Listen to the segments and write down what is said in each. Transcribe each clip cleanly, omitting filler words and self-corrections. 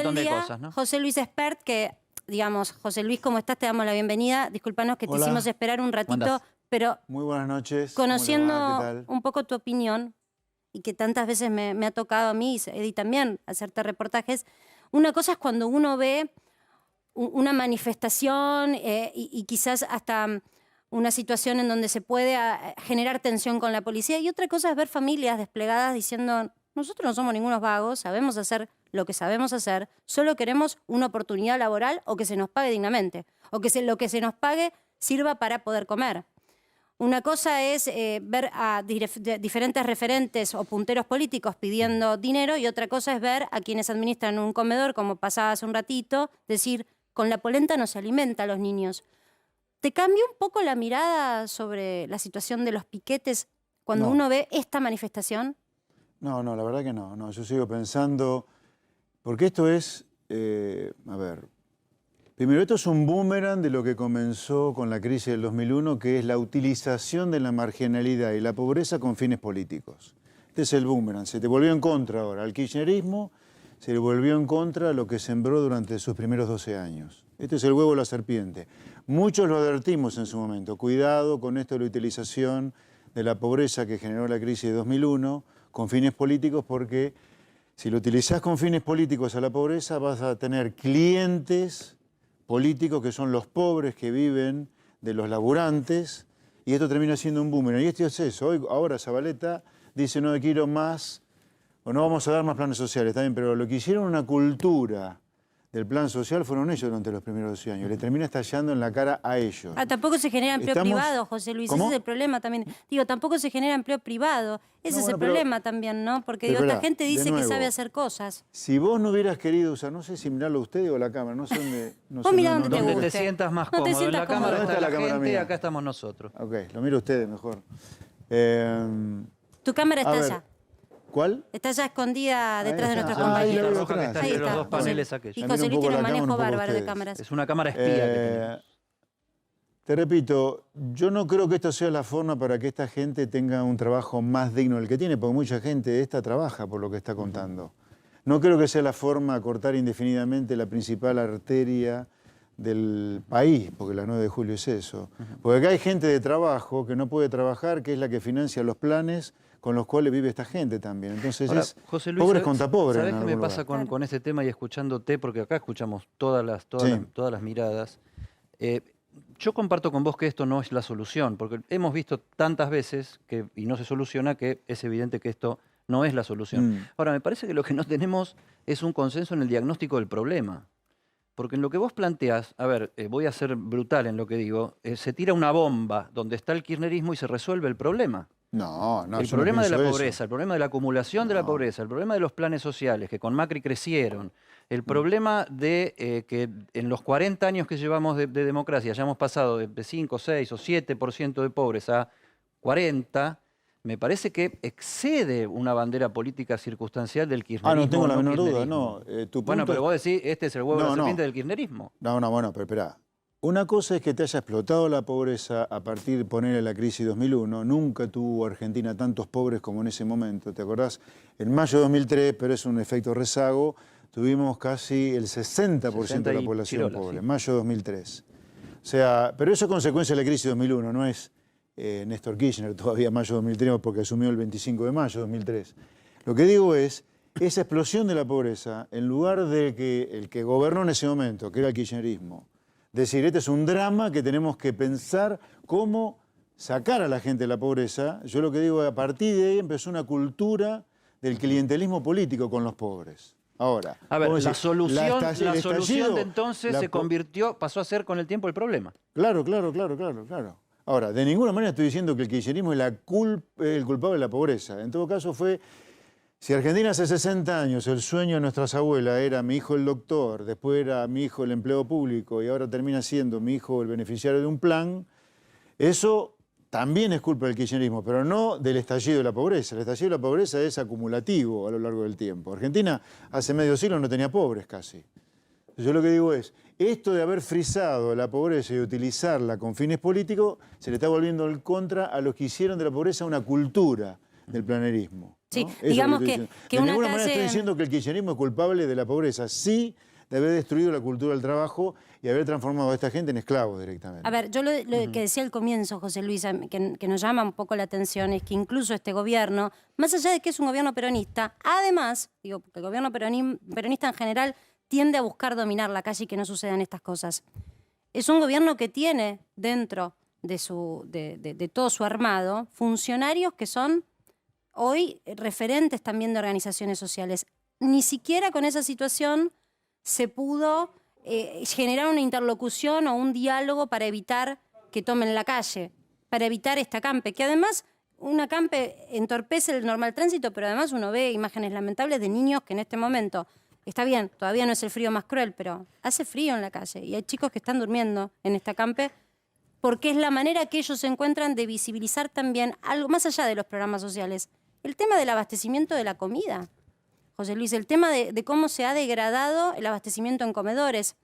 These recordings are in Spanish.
montón de día cosas, ¿no? José Luis Espert, que, digamos, José Luis, ¿cómo estás? Te damos la bienvenida. Disculpanos que te Hola. hicimos esperar un ratito, pero Muy buenas noches. conociendo ¿Cómo le va? ¿Qué tal? un poco tu opinión, y que tantas veces me ha tocado a mí, Eddie también, hacerte reportajes, una cosa es cuando uno ve una manifestación y quizás hasta una situación en donde se puede generar tensión con la policía, y otra cosa es ver familias desplegadas diciendo: nosotros no somos ningunos vagos, sabemos hacer lo que sabemos hacer, solo queremos una oportunidad laboral o que se nos pague dignamente, o que lo que se nos pague sirva para poder comer. Una cosa es ver a diferentes referentes o punteros políticos pidiendo dinero, y otra cosa es ver a quienes administran un comedor, como pasaba hace un ratito, decir: con la polenta no se alimenta a los niños. ¿Te cambió un poco la mirada sobre la situación de los piquetes cuando uno ve esta manifestación? No, la verdad que no. Yo sigo pensando, porque esto es, a ver, primero esto es un boomerang de lo que comenzó con la crisis del 2001, que es la utilización de la marginalidad y la pobreza con fines políticos. Este es el boomerang, se te volvió en contra ahora. Al kirchnerismo se le volvió en contra lo que sembró durante sus primeros 12 años. Este es el huevo de la serpiente. Muchos lo advertimos en su momento. Cuidado con esto de la utilización de la pobreza que generó la crisis de 2001 con fines políticos, porque si lo utilizás con fines políticos a la pobreza, vas a tener clientes políticos que son los pobres que viven de los laburantes, y esto termina siendo un boomerang. Y esto es eso. Ahora Zabaleta dice: no quiero más, o no vamos a dar más planes sociales, está bien, pero lo que hicieron una cultura del plan social fueron ellos durante los primeros 12 años. Le termina estallando en la cara a ellos. Tampoco se genera empleo privado, José Luis. ¿Cómo? Ese es el problema también. Digo, tampoco se genera empleo privado. Ese es el problema también, ¿no? Porque digo, esta gente dice que sabe hacer cosas. Si vos no hubieras querido usar, no sé si mirarlo usted o la cámara, no sé dónde... Vos mirá donde te guste. Donde te sientas más cómodo. En la cámara está la gente y acá estamos nosotros. Ok, lo miro ustedes mejor. Tu cámara está allá. ¿Cuál? Está ya escondida detrás de nuestros Ahí compañeros. roja que está entre los dos paneles aquellos. Y José Luis tiene un manejo bárbaro de cámaras. Es una cámara espía que tenemos. Te repito, yo no creo que esto sea la forma para que esta gente tenga un trabajo más digno del que tiene, porque mucha gente de esta trabaja por lo que está contando. No creo que sea la forma de cortar indefinidamente la principal arteria del país, porque la 9 de julio es eso. Porque acá hay gente de trabajo que no puede trabajar, que es la que financia los planes con los cuales vive esta gente también. Entonces Ahora, es José Luis, pobres contra pobres. ¿Sabés qué me pasa con este tema y escuchándote? Porque acá escuchamos todas las miradas. Yo comparto con vos que esto no es la solución, porque hemos visto tantas veces y no se soluciona, que es evidente que esto no es la solución. Ahora, me parece que lo que no tenemos es un consenso en el diagnóstico del problema. Porque en lo que vos planteás, a ver, voy a ser brutal en lo que digo, se tira una bomba donde está el kirchnerismo y se resuelve el problema. No, el problema de la pobreza, el problema de la acumulación de la pobreza, el problema de los planes sociales que con Macri crecieron, el problema de que en los 40 años que llevamos de democracia hayamos pasado de 5, 6 o 7% de pobres a 40%, me parece que excede una bandera política circunstancial del kirchnerismo. No tengo la menor duda, no. Bueno, pero vos decís, este es el huevo de la serpiente del kirchnerismo. Bueno, pero esperá. Una cosa es que te haya explotado la pobreza a partir de ponerle la crisis 2001. Nunca tuvo Argentina tantos pobres como en ese momento. ¿Te acordás? En mayo de 2003, pero es un efecto rezago, tuvimos casi el 60% de la población pobre, en mayo de 2003. O sea, pero eso es consecuencia de la crisis 2001, no es Néstor Kirchner todavía en mayo de 2003, porque asumió el 25 de mayo de 2003. Lo que digo es, esa explosión de la pobreza, en lugar de que el que gobernó en ese momento, que era el kirchnerismo, decir, este es un drama que tenemos que pensar cómo sacar a la gente de la pobreza, yo lo que digo es, a partir de ahí empezó una cultura del clientelismo político con los pobres. Ahora, a ver, la solución de entonces pasó a ser con el tiempo el problema. Claro. Ahora, de ninguna manera estoy diciendo que el kirchnerismo es el culpable de la pobreza. En todo caso fue... Si Argentina hace 60 años el sueño de nuestras abuelas era mi hijo el doctor, después era mi hijo el empleado público y ahora termina siendo mi hijo el beneficiario de un plan, eso también es culpa del kirchnerismo, pero no del estallido de la pobreza. El estallido de la pobreza es acumulativo a lo largo del tiempo. Argentina hace medio siglo no tenía pobres casi. Yo lo que digo es, esto de haber frisado la pobreza y utilizarla con fines políticos, se le está volviendo en contra a los que hicieron de la pobreza una cultura del planerismo. Sí, ¿no? Eso es lo digamos estoy que, diciendo. que De una ninguna manera clase... estoy diciendo que el kirchnerismo es culpable de la pobreza. Sí, de haber destruido la cultura del trabajo y haber transformado a esta gente en esclavos directamente. A ver, yo lo que decía al comienzo, José Luis, que nos llama un poco la atención, es que incluso este gobierno, más allá de que es un gobierno peronista, además, digo, porque el gobierno peronista en general tiende a buscar dominar la calle y que no sucedan estas cosas. Es un gobierno que tiene dentro de todo su armado funcionarios que son hoy referentes también de organizaciones sociales. Ni siquiera con esa situación se pudo generar una interlocución o un diálogo para evitar que tomen la calle, para evitar esta acampe, que además una acampe entorpece el normal tránsito, pero además uno ve imágenes lamentables de niños que en este momento, está bien, todavía no es el frío más cruel, pero hace frío en la calle y hay chicos que están durmiendo en esta acampe porque es la manera que ellos encuentran de visibilizar también algo más allá de los programas sociales, el tema del abastecimiento de la comida. José Luis, el tema de cómo se ha degradado el abastecimiento en comedores.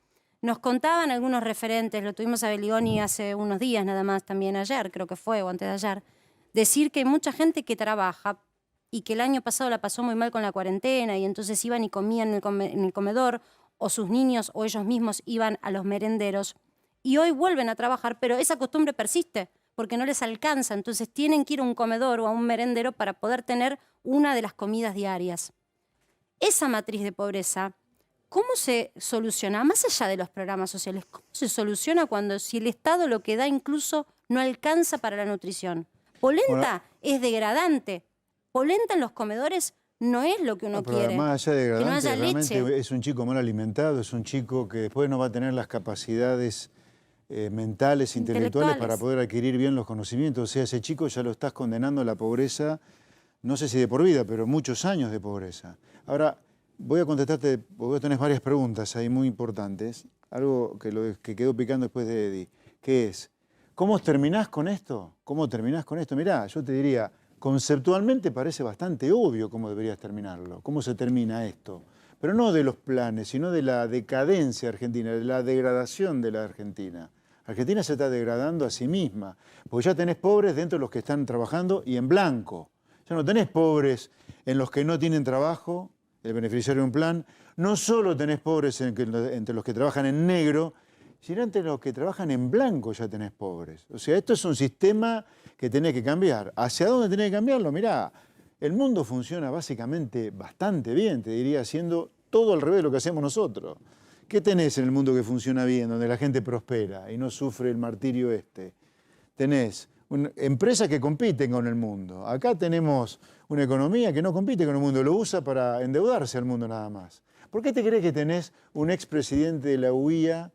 Nos contaban algunos referentes, lo tuvimos a Beligoni hace unos días nada más, también ayer, creo que fue, o antes de ayer, decir que hay mucha gente que trabaja y que el año pasado la pasó muy mal con la cuarentena y entonces iban y comían en el comedor, o sus niños o ellos mismos iban a los merenderos y hoy vuelven a trabajar, pero esa costumbre persiste porque no les alcanza, entonces tienen que ir a un comedor o a un merendero para poder tener una de las comidas diarias. Esa matriz de pobreza, ¿cómo se soluciona? Más allá de los programas sociales, ¿cómo se soluciona cuando si el Estado lo que da incluso no alcanza para la nutrición? Polenta es degradante. Polenta en los comedores no es lo que uno quiere. Más allá de que no degradante, haya realmente leche. es un chico mal alimentado, es un chico que después no va a tener las capacidades mentales, intelectuales para poder adquirir bien los conocimientos. O sea, ese chico ya lo estás condenando a la pobreza, no sé si de por vida, pero muchos años de pobreza. Ahora, voy a contestarte, porque vos tenés varias preguntas ahí muy importantes, algo que quedó picando después de Eddie, que es, ¿cómo terminás con esto? ¿Cómo terminás con esto? Mirá, yo te diría, conceptualmente parece bastante obvio cómo deberías terminarlo, cómo se termina esto, pero no de los planes, sino de la decadencia argentina, de la degradación de la Argentina. Argentina se está degradando a sí misma, porque ya tenés pobres dentro de los que están trabajando y en blanco. Ya no tenés pobres en los que no tienen trabajo, el beneficiario de un plan, no solo tenés pobres entre los que trabajan en negro, sino entre los que trabajan en blanco ya tenés pobres. O sea, esto es un sistema que tenés que cambiar. ¿Hacia dónde tenés que cambiarlo? Mirá, el mundo funciona básicamente bastante bien, te diría, haciendo todo al revés de lo que hacemos nosotros. ¿Qué tenés en el mundo que funciona bien, donde la gente prospera y no sufre el martirio este? Tenés empresas que compiten con el mundo. Acá tenemos una economía que no compite con el mundo, lo usa para endeudarse al mundo nada más. ¿Por qué te crees que tenés un expresidente de la UIA,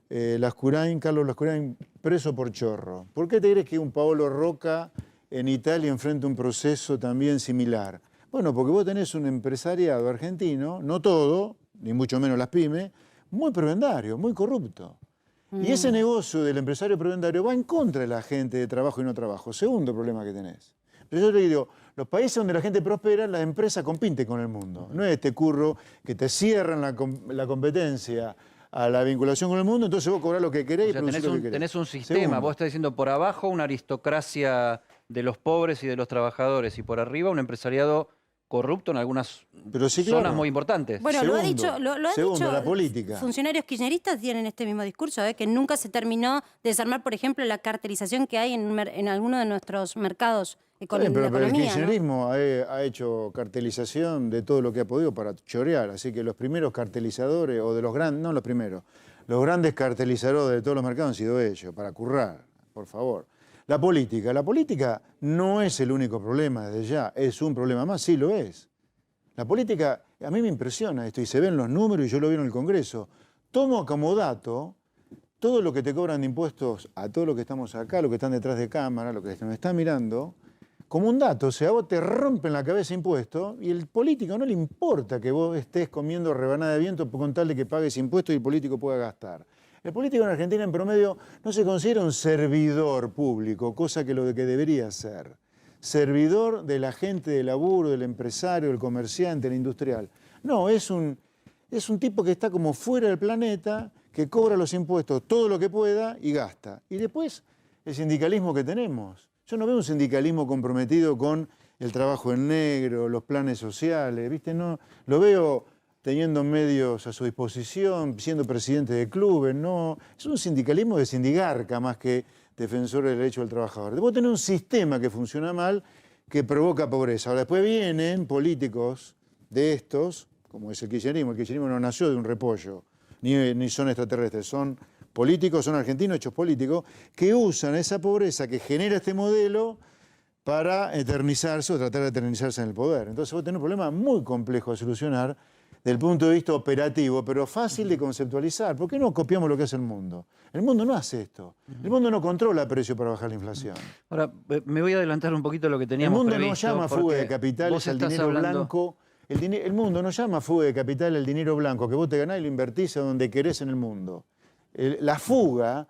Carlos Lascurain, preso por chorro? ¿Por qué te crees que un Paolo Rocca en Italia enfrenta un proceso también similar? Bueno, porque vos tenés un empresariado argentino, no todo, ni mucho menos las pymes, muy prebendario, muy corrupto. Y ese negocio del empresario prebendario va en contra de la gente de trabajo y no trabajo. Segundo problema que tenés. Pero yo te digo, los países donde la gente prospera, la empresa compite con el mundo. No es este curro que te cierran la competencia a la vinculación con el mundo, entonces vos cobrás lo que querés y producís lo que querés. Tenés un sistema, Segundo. vos estás diciendo por abajo una aristocracia de los pobres y de los trabajadores y por arriba un empresariado corrupto en algunas zonas muy importantes. Bueno, Segundo, lo ha dicho la política. Funcionarios kirchneristas tienen este mismo discurso, que nunca se terminó de desarmar, por ejemplo, la cartelización que hay en algunos de nuestros mercados económicos. Pero el kirchnerismo ha hecho cartelización de todo lo que ha podido para chorear, así que los primeros cartelizadores, o de los grandes, no los primeros, los grandes cartelizadores de todos los mercados han sido ellos, para currar, por favor. La política no es el único problema desde ya, es un problema más, sí lo es. La política, a mí me impresiona esto y se ven los números y yo lo vi en el Congreso. Tomo como dato todo lo que te cobran de impuestos a todos los que estamos acá, los que están detrás de cámara, los que nos están mirando, como un dato. O sea, vos te rompen la cabeza impuestos y el político no le importa que vos estés comiendo rebanada de viento con tal de que pagues impuestos y el político pueda gastar. El político en Argentina en promedio no se considera un servidor público, cosa que lo que debería ser. Servidor de la gente de laburo, del empresario, del comerciante, del industrial. No, es un tipo que está como fuera del planeta, que cobra los impuestos todo lo que pueda y gasta. Y después el sindicalismo que tenemos. Yo no veo un sindicalismo comprometido con el trabajo en negro, los planes sociales, ¿viste? No, lo veo teniendo medios a su disposición, siendo presidente de clubes, no. Es un sindicalismo de sindigarca más que defensor del derecho del trabajador. Debo tener un sistema que funciona mal, que provoca pobreza. Ahora, después vienen políticos de estos, como es el kirchnerismo no nació de un repollo, ni son extraterrestres, son políticos, son argentinos hechos políticos, que usan esa pobreza que genera este modelo para eternizarse o tratar de eternizarse en el poder. Entonces vos tenés un problema muy complejo de solucionar desde el punto de vista operativo, pero fácil de conceptualizar. ¿Por qué no copiamos lo que hace el mundo? El mundo no hace esto. El mundo no controla precios para bajar la inflación. Ahora, me voy a adelantar un poquito lo que teníamos previsto. previsto. El mundo no llama fuga de capitales al dinero blanco. El mundo no llama fuga de capital al dinero blanco, que vos te ganás y lo invertís a donde querés en el mundo. La fuga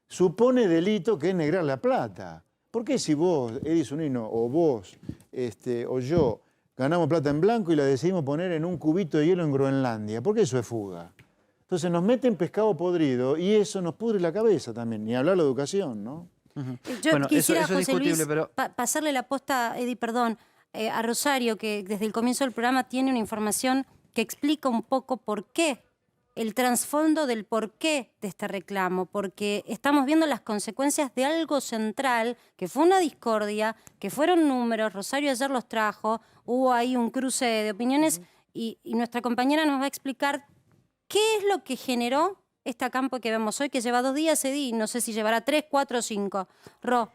supone delito que es negrar la plata. ¿Por qué si vos, Edison Nino, o vos, o yo, ganamos plata en blanco y la decidimos poner en un cubito de hielo en Groenlandia? ¿Por qué eso es fuga? Entonces nos meten pescado podrido y eso nos pudre la cabeza también, ni hablar de la educación, ¿no? Yo Bueno, quisiera, eso es José discutible, Luis, pero... pasarle la posta, Eddie, perdón, a Rosario, que desde el comienzo del programa tiene una información que explica un poco por qué, el trasfondo del porqué de este reclamo, porque estamos viendo las consecuencias de algo central, que fue una discordia, que fueron números, Rosario ayer los trajo, hubo ahí un cruce de opiniones y nuestra compañera nos va a explicar qué es lo que generó este campo que vemos hoy, que lleva 2 días, Eddy, no sé si llevará 3, 4 o 5. Ro.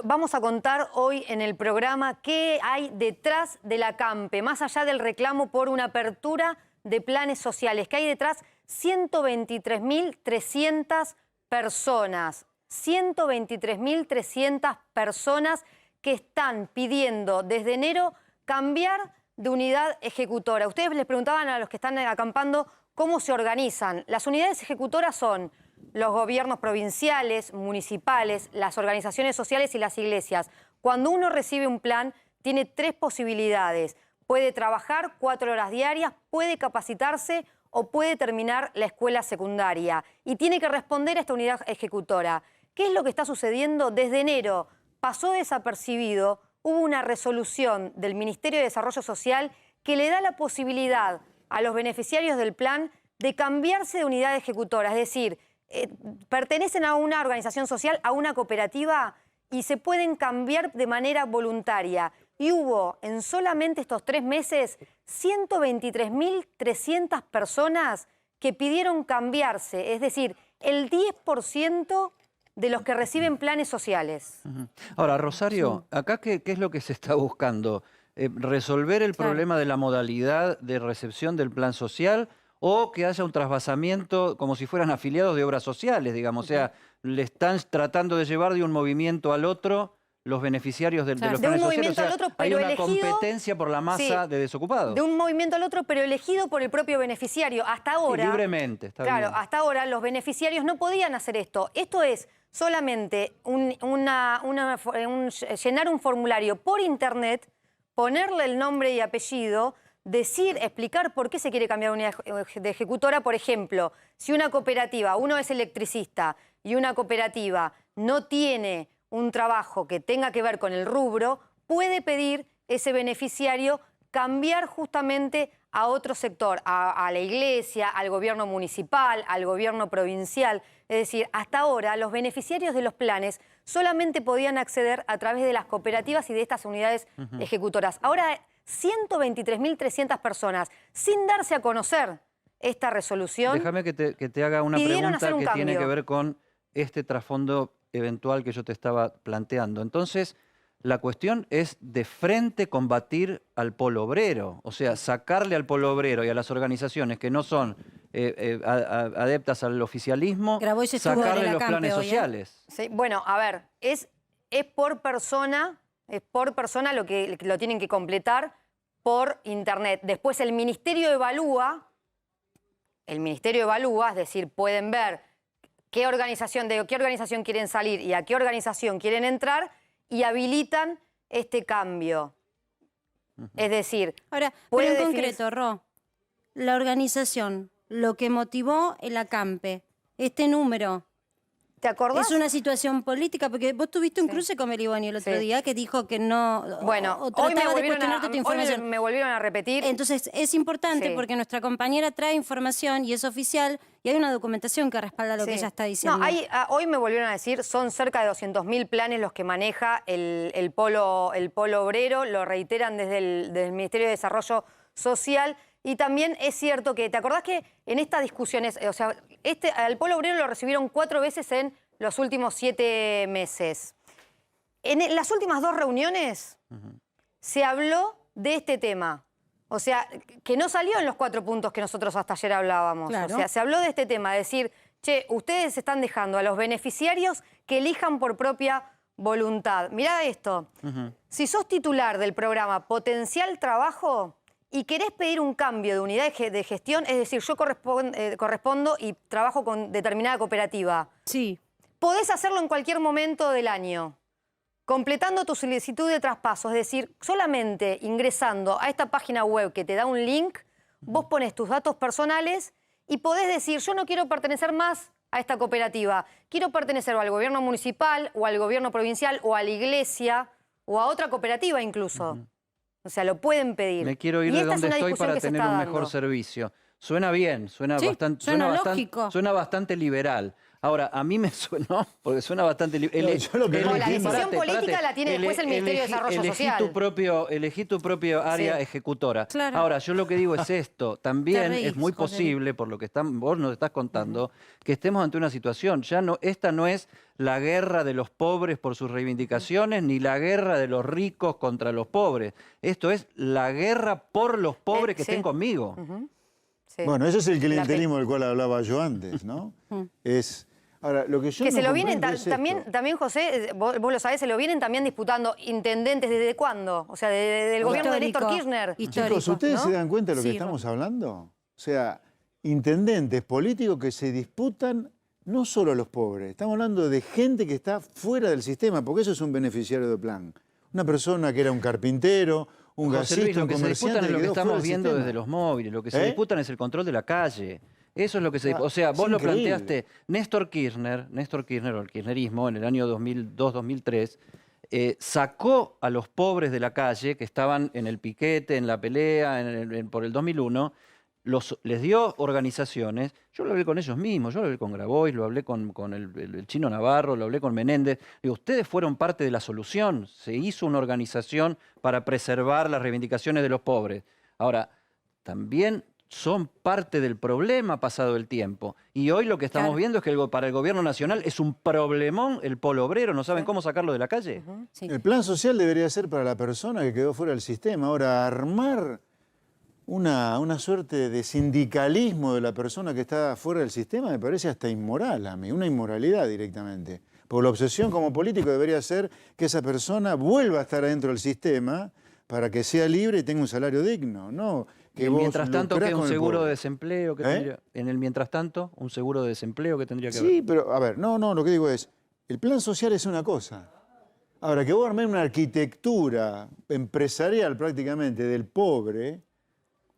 Vamos a contar hoy en el programa qué hay detrás de la CAMPE, más allá del reclamo por una apertura de planes sociales, que hay detrás 123.300 personas, 123.300 personas que están pidiendo desde enero cambiar de unidad ejecutora. Ustedes les preguntaban a los que están acampando cómo se organizan. Las unidades ejecutoras son los gobiernos provinciales, municipales, las organizaciones sociales y las iglesias. Cuando uno recibe un plan, tiene 3 posibilidades. Puede trabajar 4 horas diarias, puede capacitarse o puede terminar la escuela secundaria. Y tiene que responder a esta unidad ejecutora. ¿Qué es lo que está sucediendo? Desde enero pasó desapercibido, hubo una resolución del Ministerio de Desarrollo Social que le da la posibilidad a los beneficiarios del plan de cambiarse de unidad ejecutora, es decir, pertenecen a una organización social, a una cooperativa y se pueden cambiar de manera voluntaria. Y hubo en solamente estos 3 meses 123.300 personas que pidieron cambiarse, es decir, el 10% de los que reciben planes sociales. Ahora, Rosario, acá ¿qué es lo que se está buscando? ¿Resolver el problema de la modalidad de recepción del plan social o que haya un trasvasamiento como si fueran afiliados de obras sociales, digamos? O sea, le están tratando de llevar de un movimiento al otro los beneficiarios de los planes sociales. O sea, al otro, hay pero una elegido, competencia por la masa de desocupados. De un movimiento al otro, pero elegido por el propio beneficiario. Hasta ahora... Sí, libremente, está bien. Hasta ahora los beneficiarios no podían hacer esto. Esto es solamente llenar un formulario por internet, ponerle el nombre y apellido, explicar por qué se quiere cambiar una unidad de ejecutora. Por ejemplo, si una cooperativa, uno es electricista y una cooperativa no tiene un trabajo que tenga que ver con el rubro, puede pedir ese beneficiario cambiar justamente a otro sector, a la iglesia, al gobierno municipal, al gobierno provincial. Es decir, hasta ahora los beneficiarios de los planes solamente podían acceder a través de las cooperativas y de estas unidades ejecutoras. Ahora 123.300 personas, sin darse a conocer esta resolución, déjame que te haga una pregunta que tiene que ver con este trasfondo eventual que yo te estaba planteando. Entonces, la cuestión es de frente combatir al polo obrero, o sea, sacarle al polo obrero y a las organizaciones que no son adeptas al oficialismo, sacarle los planes sociales. Sí, bueno, a ver, es por persona lo que lo tienen que completar por internet. Después el Ministerio evalúa, es decir, pueden ver de qué organización quieren salir y a qué organización quieren entrar y habilitan este cambio. Es decir, ahora, pero en concreto, Ro, la organización, lo que motivó el acampe, este número, ¿Te acordás? Es una situación política, porque vos tuviste un Sí. cruce con Meliboni el otro Sí. día que dijo que no, Bueno, o hoy me trataba de volvieron cuestionarte tu información. me volvieron a repetir. Entonces, es importante Sí. porque nuestra compañera trae información y es oficial y hay una documentación que respalda lo que Sí. ella está diciendo. No, hoy me volvieron a decir, son cerca de 200.000 planes los que maneja el polo obrero, lo reiteran desde el Ministerio de Desarrollo Social. Y también es cierto que, ¿te acordás que en estas discusiones, o sea, al polo obrero lo recibieron 4 veces en los últimos 7 meses? En las últimas 2 reuniones se habló de este tema. O sea, que no salió en los 4 puntos que nosotros hasta ayer hablábamos. Claro. O sea, se habló de este tema, decir, che, ustedes están dejando a los beneficiarios que elijan por propia voluntad. Mirá esto. Si sos titular del programa Potencial Trabajo y querés pedir un cambio de unidad de gestión, es decir, yo correspondo y trabajo con determinada cooperativa, Sí. podés hacerlo en cualquier momento del año, completando tu solicitud de traspaso. Es decir, solamente ingresando a esta página web que te da un link, vos pones tus datos personales y podés decir, yo no quiero pertenecer más a esta cooperativa, quiero pertenecer o al gobierno municipal, o al gobierno provincial, o a la iglesia, o a otra cooperativa incluso. O sea, lo pueden pedir. Me quiero ir Y de esta es donde una estoy discusión para que se tener está un dando. mejor servicio. Suena bien, suena Sí, bastante, suena lógico. suena bastante liberal. Ahora, a mí me suena, porque suena bastante liberal. No, yo lo que no la decisión política la tiene después el Ministerio de Desarrollo Social. Elegí tu propio área Sí. ejecutora. Claro. Ahora, yo lo que digo es esto. También reís, es muy José. posible, por lo que vos nos estás contando, que estemos ante una situación. Esta no es la guerra de los pobres por sus reivindicaciones, ni la guerra de los ricos contra los pobres. Esto es la guerra por los pobres que sí. estén conmigo. Sí. Bueno, ese es el clientelismo La del cual hablaba yo antes, ¿no? Ahora, lo que yo Que no se lo vienen comprendo es esto. también, José, vos lo sabés, se lo vienen también disputando intendentes. ¿Desde cuándo? O sea, del gobierno de Néstor Histórico. Kirchner. Histórico. Chicos, ¿ustedes ¿no? se dan cuenta de lo que Sí. estamos hablando? O sea, intendentes políticos que se disputan no solo a los pobres, estamos hablando de gente que está fuera del sistema, porque eso es un beneficiario de plan. Una persona que era un carpintero, un José gasista, Luis, lo un que se comerciante disputan es lo que quedó fuera estamos del viendo sistema. desde los móviles. Lo que se ¿Eh? disputan es el control de la calle. Eso es lo que se disputa. O sea, es vos lo increíble. planteaste. Néstor Kirchner o el kirchnerismo, en el año 2002-2003, sacó a los pobres de la calle que estaban en el piquete, en la pelea, por el 2001, les dio organizaciones. Yo lo hablé con ellos mismos, yo lo hablé con Grabois, lo hablé con el Chino Navarro, lo hablé con Menéndez. Digo, ustedes fueron parte de la solución. Se hizo una organización para preservar las reivindicaciones de los pobres. Ahora, también son parte del problema pasado el tiempo. Y hoy lo que estamos Claro. viendo es que para el gobierno nacional es un problemón el polo obrero. ¿No saben cómo sacarlo de la calle? Sí. El plan social debería ser para la persona que quedó fuera del sistema. Ahora, armar una suerte de sindicalismo de la persona que está fuera del sistema me parece hasta inmoral a mí, una inmoralidad directamente. Porque la obsesión como político debería ser que esa persona vuelva a estar adentro del sistema para que sea libre y tenga un salario digno, ¿no? Que Y vos mientras tanto, lucrás que un con el seguro de pobre. desempleo que ¿Eh? tendría. En el mientras tanto, un seguro de desempleo que tendría que haber. Sí, pero a ver, no, lo que digo es, el plan social es una cosa. Ahora, que vos armés una arquitectura empresarial prácticamente del pobre,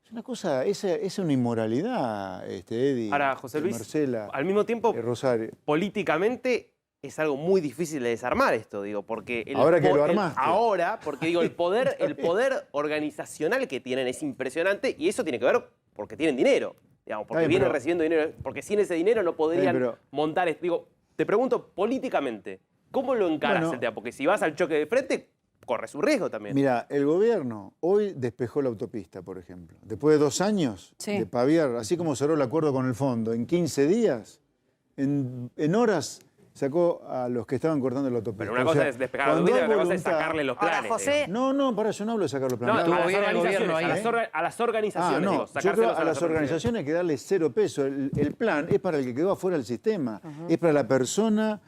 es una cosa, es una inmoralidad, Eddie, Ahora, José Luis, Marcela, al mismo tiempo, Rosario. políticamente es algo muy difícil de desarmar esto, digo, porque... Ahora que lo armaste. Ahora, porque digo, el poder organizacional que tienen es impresionante y eso tiene que ver porque tienen dinero, digamos, porque Está bien, vienen pero- recibiendo dinero, porque sin ese dinero no podrían pero- montar esto. Digo, te pregunto, políticamente, ¿cómo lo encaras Bueno. el tema? Porque si vas al choque de frente, corres un riesgo también. Mira, el gobierno hoy despejó la autopista, por ejemplo. Después de 2 años Sí. de paviar, así como cerró el acuerdo con el fondo, en 15 días, en horas sacó a los que estaban cortando la autopista. Pero una O cosa sea, es despejar la cuando autopista y hay otra cosa es voluntad- sacarle los Ahora, planes. José, digamos. No, para eso no hablo de sacar los No, planes. Estuvo a las bien el gobierno organizaciones, ahí, a las organizaciones, no, digo, yo creo sacárselos a las organizaciones hay que darle 0 pesos. El plan es para el que quedó afuera del sistema. Es para la persona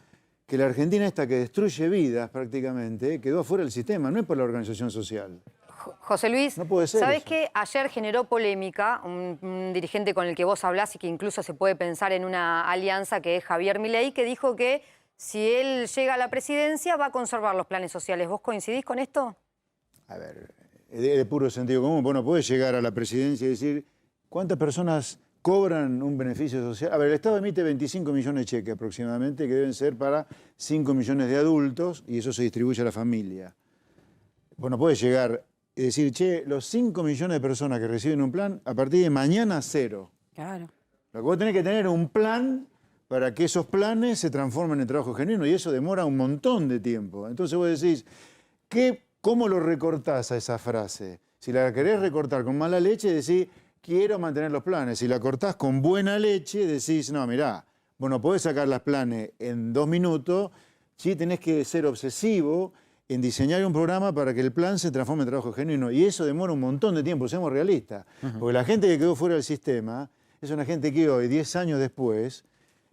que la Argentina esta que destruye vidas prácticamente, quedó afuera del sistema. No es para la organización social. José Luis, No puede ser ¿sabés eso. qué? Ayer generó polémica un dirigente con el que vos hablás y que incluso se puede pensar en una alianza, que es Javier Milei, que dijo que si él llega a la presidencia va a conservar los planes sociales. ¿Vos coincidís con esto? A ver, de puro sentido común, vos no podés llegar a la presidencia y decir cuántas personas cobran un beneficio social. A ver, el Estado emite 25 millones de cheques aproximadamente, que deben ser para 5 millones de adultos, y eso se distribuye a la familia. Bueno, puede llegar y decir, che, los 5 millones de personas que reciben un plan, a partir de mañana, 0. Claro. Lo que vos tenés que tener un plan para que esos planes se transformen en trabajo genuino, y eso demora un montón de tiempo. Entonces vos decís, ¿cómo lo recortás a esa frase? Si la querés recortar con mala leche, decís, quiero mantener los planes. Si la cortás con buena leche, decís, no, mirá, vos no podés sacar los planes en 2 minutos, sí tenés que ser obsesivo en diseñar un programa para que el plan se transforme en trabajo genuino. Y eso demora un montón de tiempo, seamos realistas. Porque la gente que quedó fuera del sistema es una gente que hoy, 10 años después,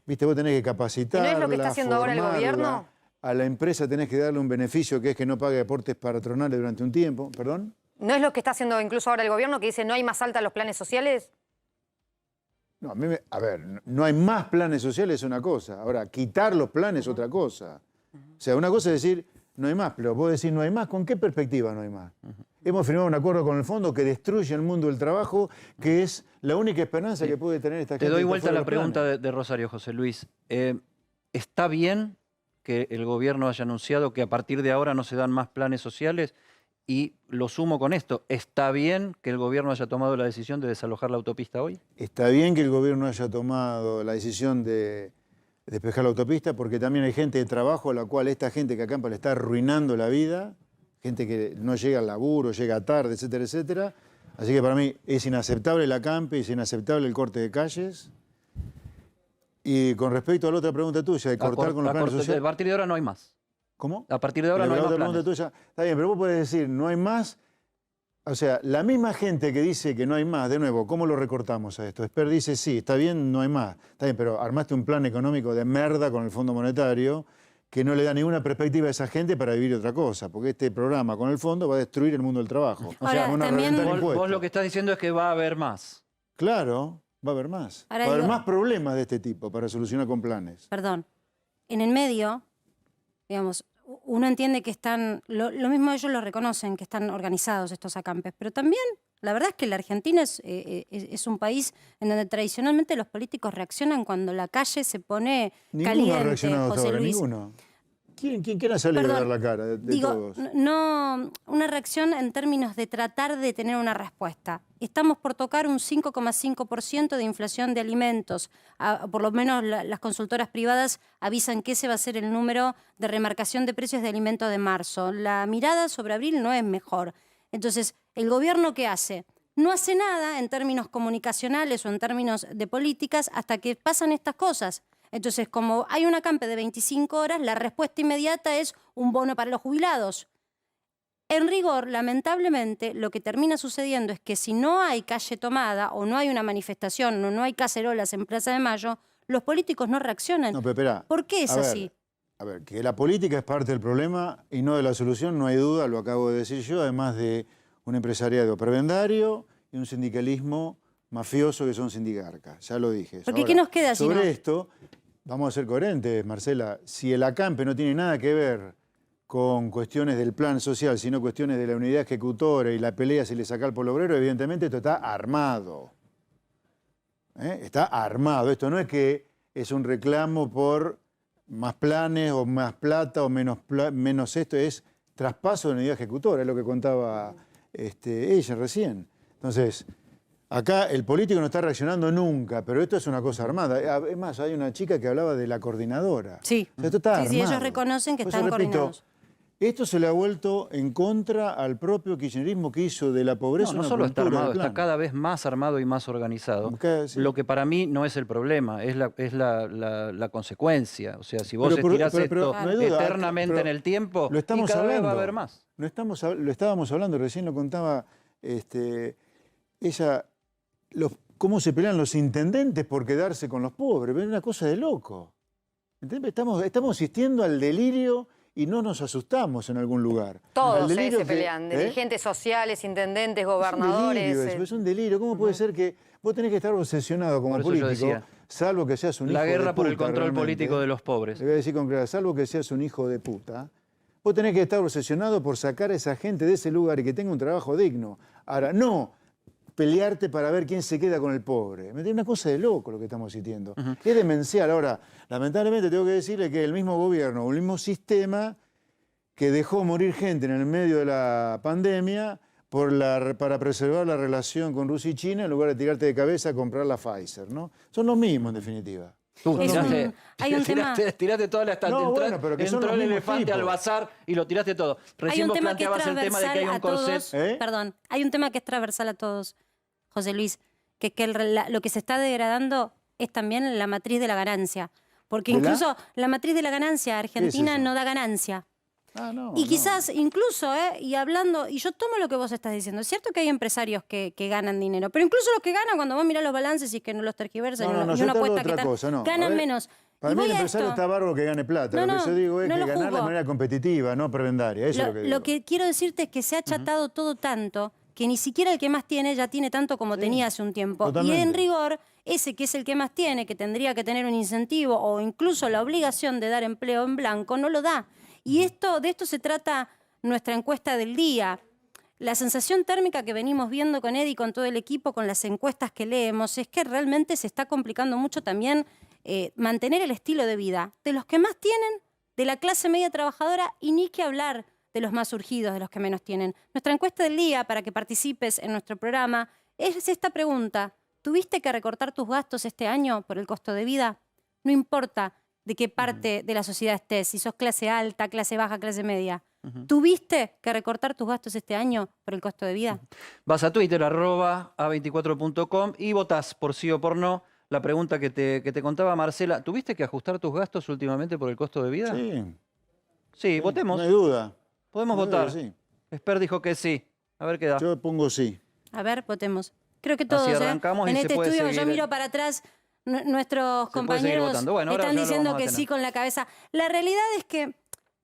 viste, vos tenés que capacitarla, ¿Y no es lo que está haciendo ahora el formarla. gobierno? A la empresa tenés que darle un beneficio que es que no pague aportes patronales durante un tiempo. ¿Perdón? ¿No es lo que está haciendo incluso ahora el gobierno, que dice no hay más alta los planes sociales? No, a ver, no hay más planes sociales es una cosa. Ahora, quitar los planes es otra cosa. O sea, una cosa es decir, no hay más, pero vos decís no hay más, ¿con qué perspectiva no hay más? Hemos firmado un acuerdo con el fondo que destruye el mundo del trabajo, que es la única esperanza que puede tener esta gente. Te doy que está vuelta fuera la de los pregunta planes. de Rosario, José Luis. ¿Está bien que el gobierno haya anunciado que a partir de ahora no se dan más planes sociales? Y lo sumo con esto, ¿está bien que el gobierno haya tomado la decisión de desalojar la autopista hoy? Está bien que el gobierno haya tomado la decisión de despejar la autopista, porque también hay gente de trabajo a la cual esta gente que acampa le está arruinando la vida, gente que no llega al laburo, llega tarde, etcétera, etcétera. Así que para mí es inaceptable el acampe, es inaceptable el corte de calles. Y con respecto a la otra pregunta tuya, de cortar con los planes sociales... A partir de ahora no hay más. ¿Cómo? A partir de ahora no hay La más otra planes. pregunta tuya, está bien, pero vos podés decir, no hay más. O sea, la misma gente que dice que no hay más, de nuevo, ¿cómo lo recortamos a esto? Esper dice, sí, está bien, no hay más. Está bien, pero armaste un plan económico de merda con el Fondo Monetario que no le da ninguna perspectiva a esa gente para vivir otra cosa, porque este programa con el fondo va a destruir el mundo del trabajo. Ahora, van a también- reventar Vos impuestos. lo que estás diciendo es que va a haber más. Claro, va a haber más. Ahora Va a haber digo- más problemas de este tipo para solucionar con planes. Perdón. En el medio, digamos, uno entiende que están, lo mismo ellos lo reconocen, que están organizados estos acampes, pero también la verdad es que la Argentina es un país en donde tradicionalmente los políticos reaccionan cuando la calle se pone Ninguno ha caliente, reaccionado hasta José ahora, Luis. ninguno. ¿Quién ha salido a dar Perdón, la cara de digo, todos? no, una reacción en términos de tratar de tener una respuesta. Estamos por tocar un 5,5% de inflación de alimentos. Por lo menos las consultoras privadas avisan que ese va a ser el número de remarcación de precios de alimentos de marzo. La mirada sobre abril no es mejor. Entonces, ¿el gobierno qué hace? No hace nada en términos comunicacionales o en términos de políticas hasta que pasan estas cosas. Entonces, como hay un acampe de 25 horas, la respuesta inmediata es un bono para los jubilados. En rigor, lamentablemente, lo que termina sucediendo es que si no hay calle tomada o no hay una manifestación o no hay cacerolas en Plaza de Mayo, los políticos no reaccionan. No, pero espera. ¿Por qué es A ver, así? A ver, que la política es parte del problema y no de la solución, no hay duda, lo acabo de decir yo, además de un empresariado prebendario y un sindicalismo mafioso que son sindigarcas, ya lo dije. Porque ¿qué nos queda si sobre no? esto, vamos a ser coherentes, Marcela, si el acampe no tiene nada que ver con cuestiones del plan social, sino cuestiones de la unidad ejecutora y la pelea si le saca al pueblo obrero, evidentemente esto está armado. Está armado, esto no es que es un reclamo por más planes o más plata o menos esto, es traspaso de unidad ejecutora, es lo que contaba ella recién. Entonces, acá el político no está reaccionando nunca, pero esto es una cosa armada. Es más, hay una chica que hablaba de la coordinadora. Sí. O sea, esto está Sí, armado. ellos reconocen que Por eso están repito, coordinados. esto se le ha vuelto en contra al propio kirchnerismo que hizo de la pobreza No una solo está cultura armado, del está plan. cada vez más armado y más organizado. Sí. Lo que para mí no es el problema, es la consecuencia. O sea, si vos Pero, estirás pero, esto no hay duda, eternamente pero en el tiempo, lo estamos y cada vez hablando. va a haber más. Lo estábamos hablando, recién lo contaba ella, cómo se pelean los intendentes por quedarse con los pobres. Es una cosa de loco. ¿Entendés? Estamos asistiendo al delirio y no nos asustamos en algún lugar. Todos Al delirio se pelean, dirigentes sociales, intendentes, gobernadores. Es un delirio. ¿Cómo puede ser que vos tenés que estar obsesionado como Por eso yo político, decía, salvo que seas un hijo La de guerra por el puta, control realmente? político de los pobres. Le voy a decir con claridad, salvo que seas un hijo de puta, vos tenés que estar obsesionado por sacar a esa gente de ese lugar y que tenga un trabajo digno. Ahora, no pelearte para ver quién se queda con el pobre. Es una cosa de loco lo que estamos sintiendo. Es demencial. Ahora, lamentablemente tengo que decirle que el mismo gobierno, o el mismo sistema que dejó morir gente en el medio de la pandemia para preservar la relación con Rusia y China, en lugar de tirarte de cabeza a comprar la Pfizer, ¿no? Son los mismos, en definitiva. Tú Es tiraste, hay un tema- tiraste toda la estante. No, bueno, pero que son entró los el mismos elefante tipos. al bazar y lo tiraste todo. Hay Recién un vos tema que es planteabas el tema de que hay transversal un a todos. corset. Perdón, hay un tema que es transversal a todos, José Luis, que lo que se está degradando es también la matriz de la ganancia. Porque ¿De la? incluso la matriz de la ganancia argentina eso? no da ganancia. Ah, no, Y no. quizás incluso, y hablando, y yo tomo lo que vos estás diciendo, es cierto que hay empresarios que ganan dinero, pero incluso los que ganan, cuando vos mirás los balances y que no los tergiversan No, no, y yo uno te hablo de apuesta que otra cosa, no. A ganan ver, menos. Para Y mí voy el a empresario esto. está bárbaro que gane plata. No, Lo que no, yo digo es no que lo ganar de juzgo. manera competitiva, no prebendaria. Eso es lo que digo. Lo que quiero decirte es que se ha achatado todo tanto que ni siquiera el que más tiene ya tiene tanto como tenía hace un tiempo. totalmente. Y en rigor, ese que es el que más tiene, que tendría que tener un incentivo o incluso la obligación de dar empleo en blanco, no lo da. Y de esto se trata nuestra encuesta del día. La sensación térmica que venimos viendo con Eddie y con todo el equipo, con las encuestas que leemos, es que realmente se está complicando mucho también mantener el estilo de vida de los que más tienen, de la clase media trabajadora, y ni que hablar de los más surgidos, de los que menos tienen. Nuestra encuesta del día, para que participes en nuestro programa, es esta pregunta. ¿Tuviste que recortar tus gastos este año por el costo de vida? No importa de qué parte de la sociedad estés, si sos clase alta, clase baja, clase media. ¿Tuviste que recortar tus gastos este año por el costo de vida? Vas a Twitter, @a24.com y votás por sí o por no. La pregunta que te contaba Marcela, ¿tuviste que ajustar tus gastos últimamente por el costo de vida? Sí, Sí, votemos. no hay duda. Podemos No hay duda, votar. sí. Esper dijo que sí. A ver qué da. Yo pongo sí. A ver, votemos. Creo que todos, arrancamos y en se este puede estudio, yo seguir. miro para atrás, nuestros Se puede seguir compañeros votando. Bueno, ahora están ya lo diciendo vamos a que tener. sí con la cabeza. La realidad es que,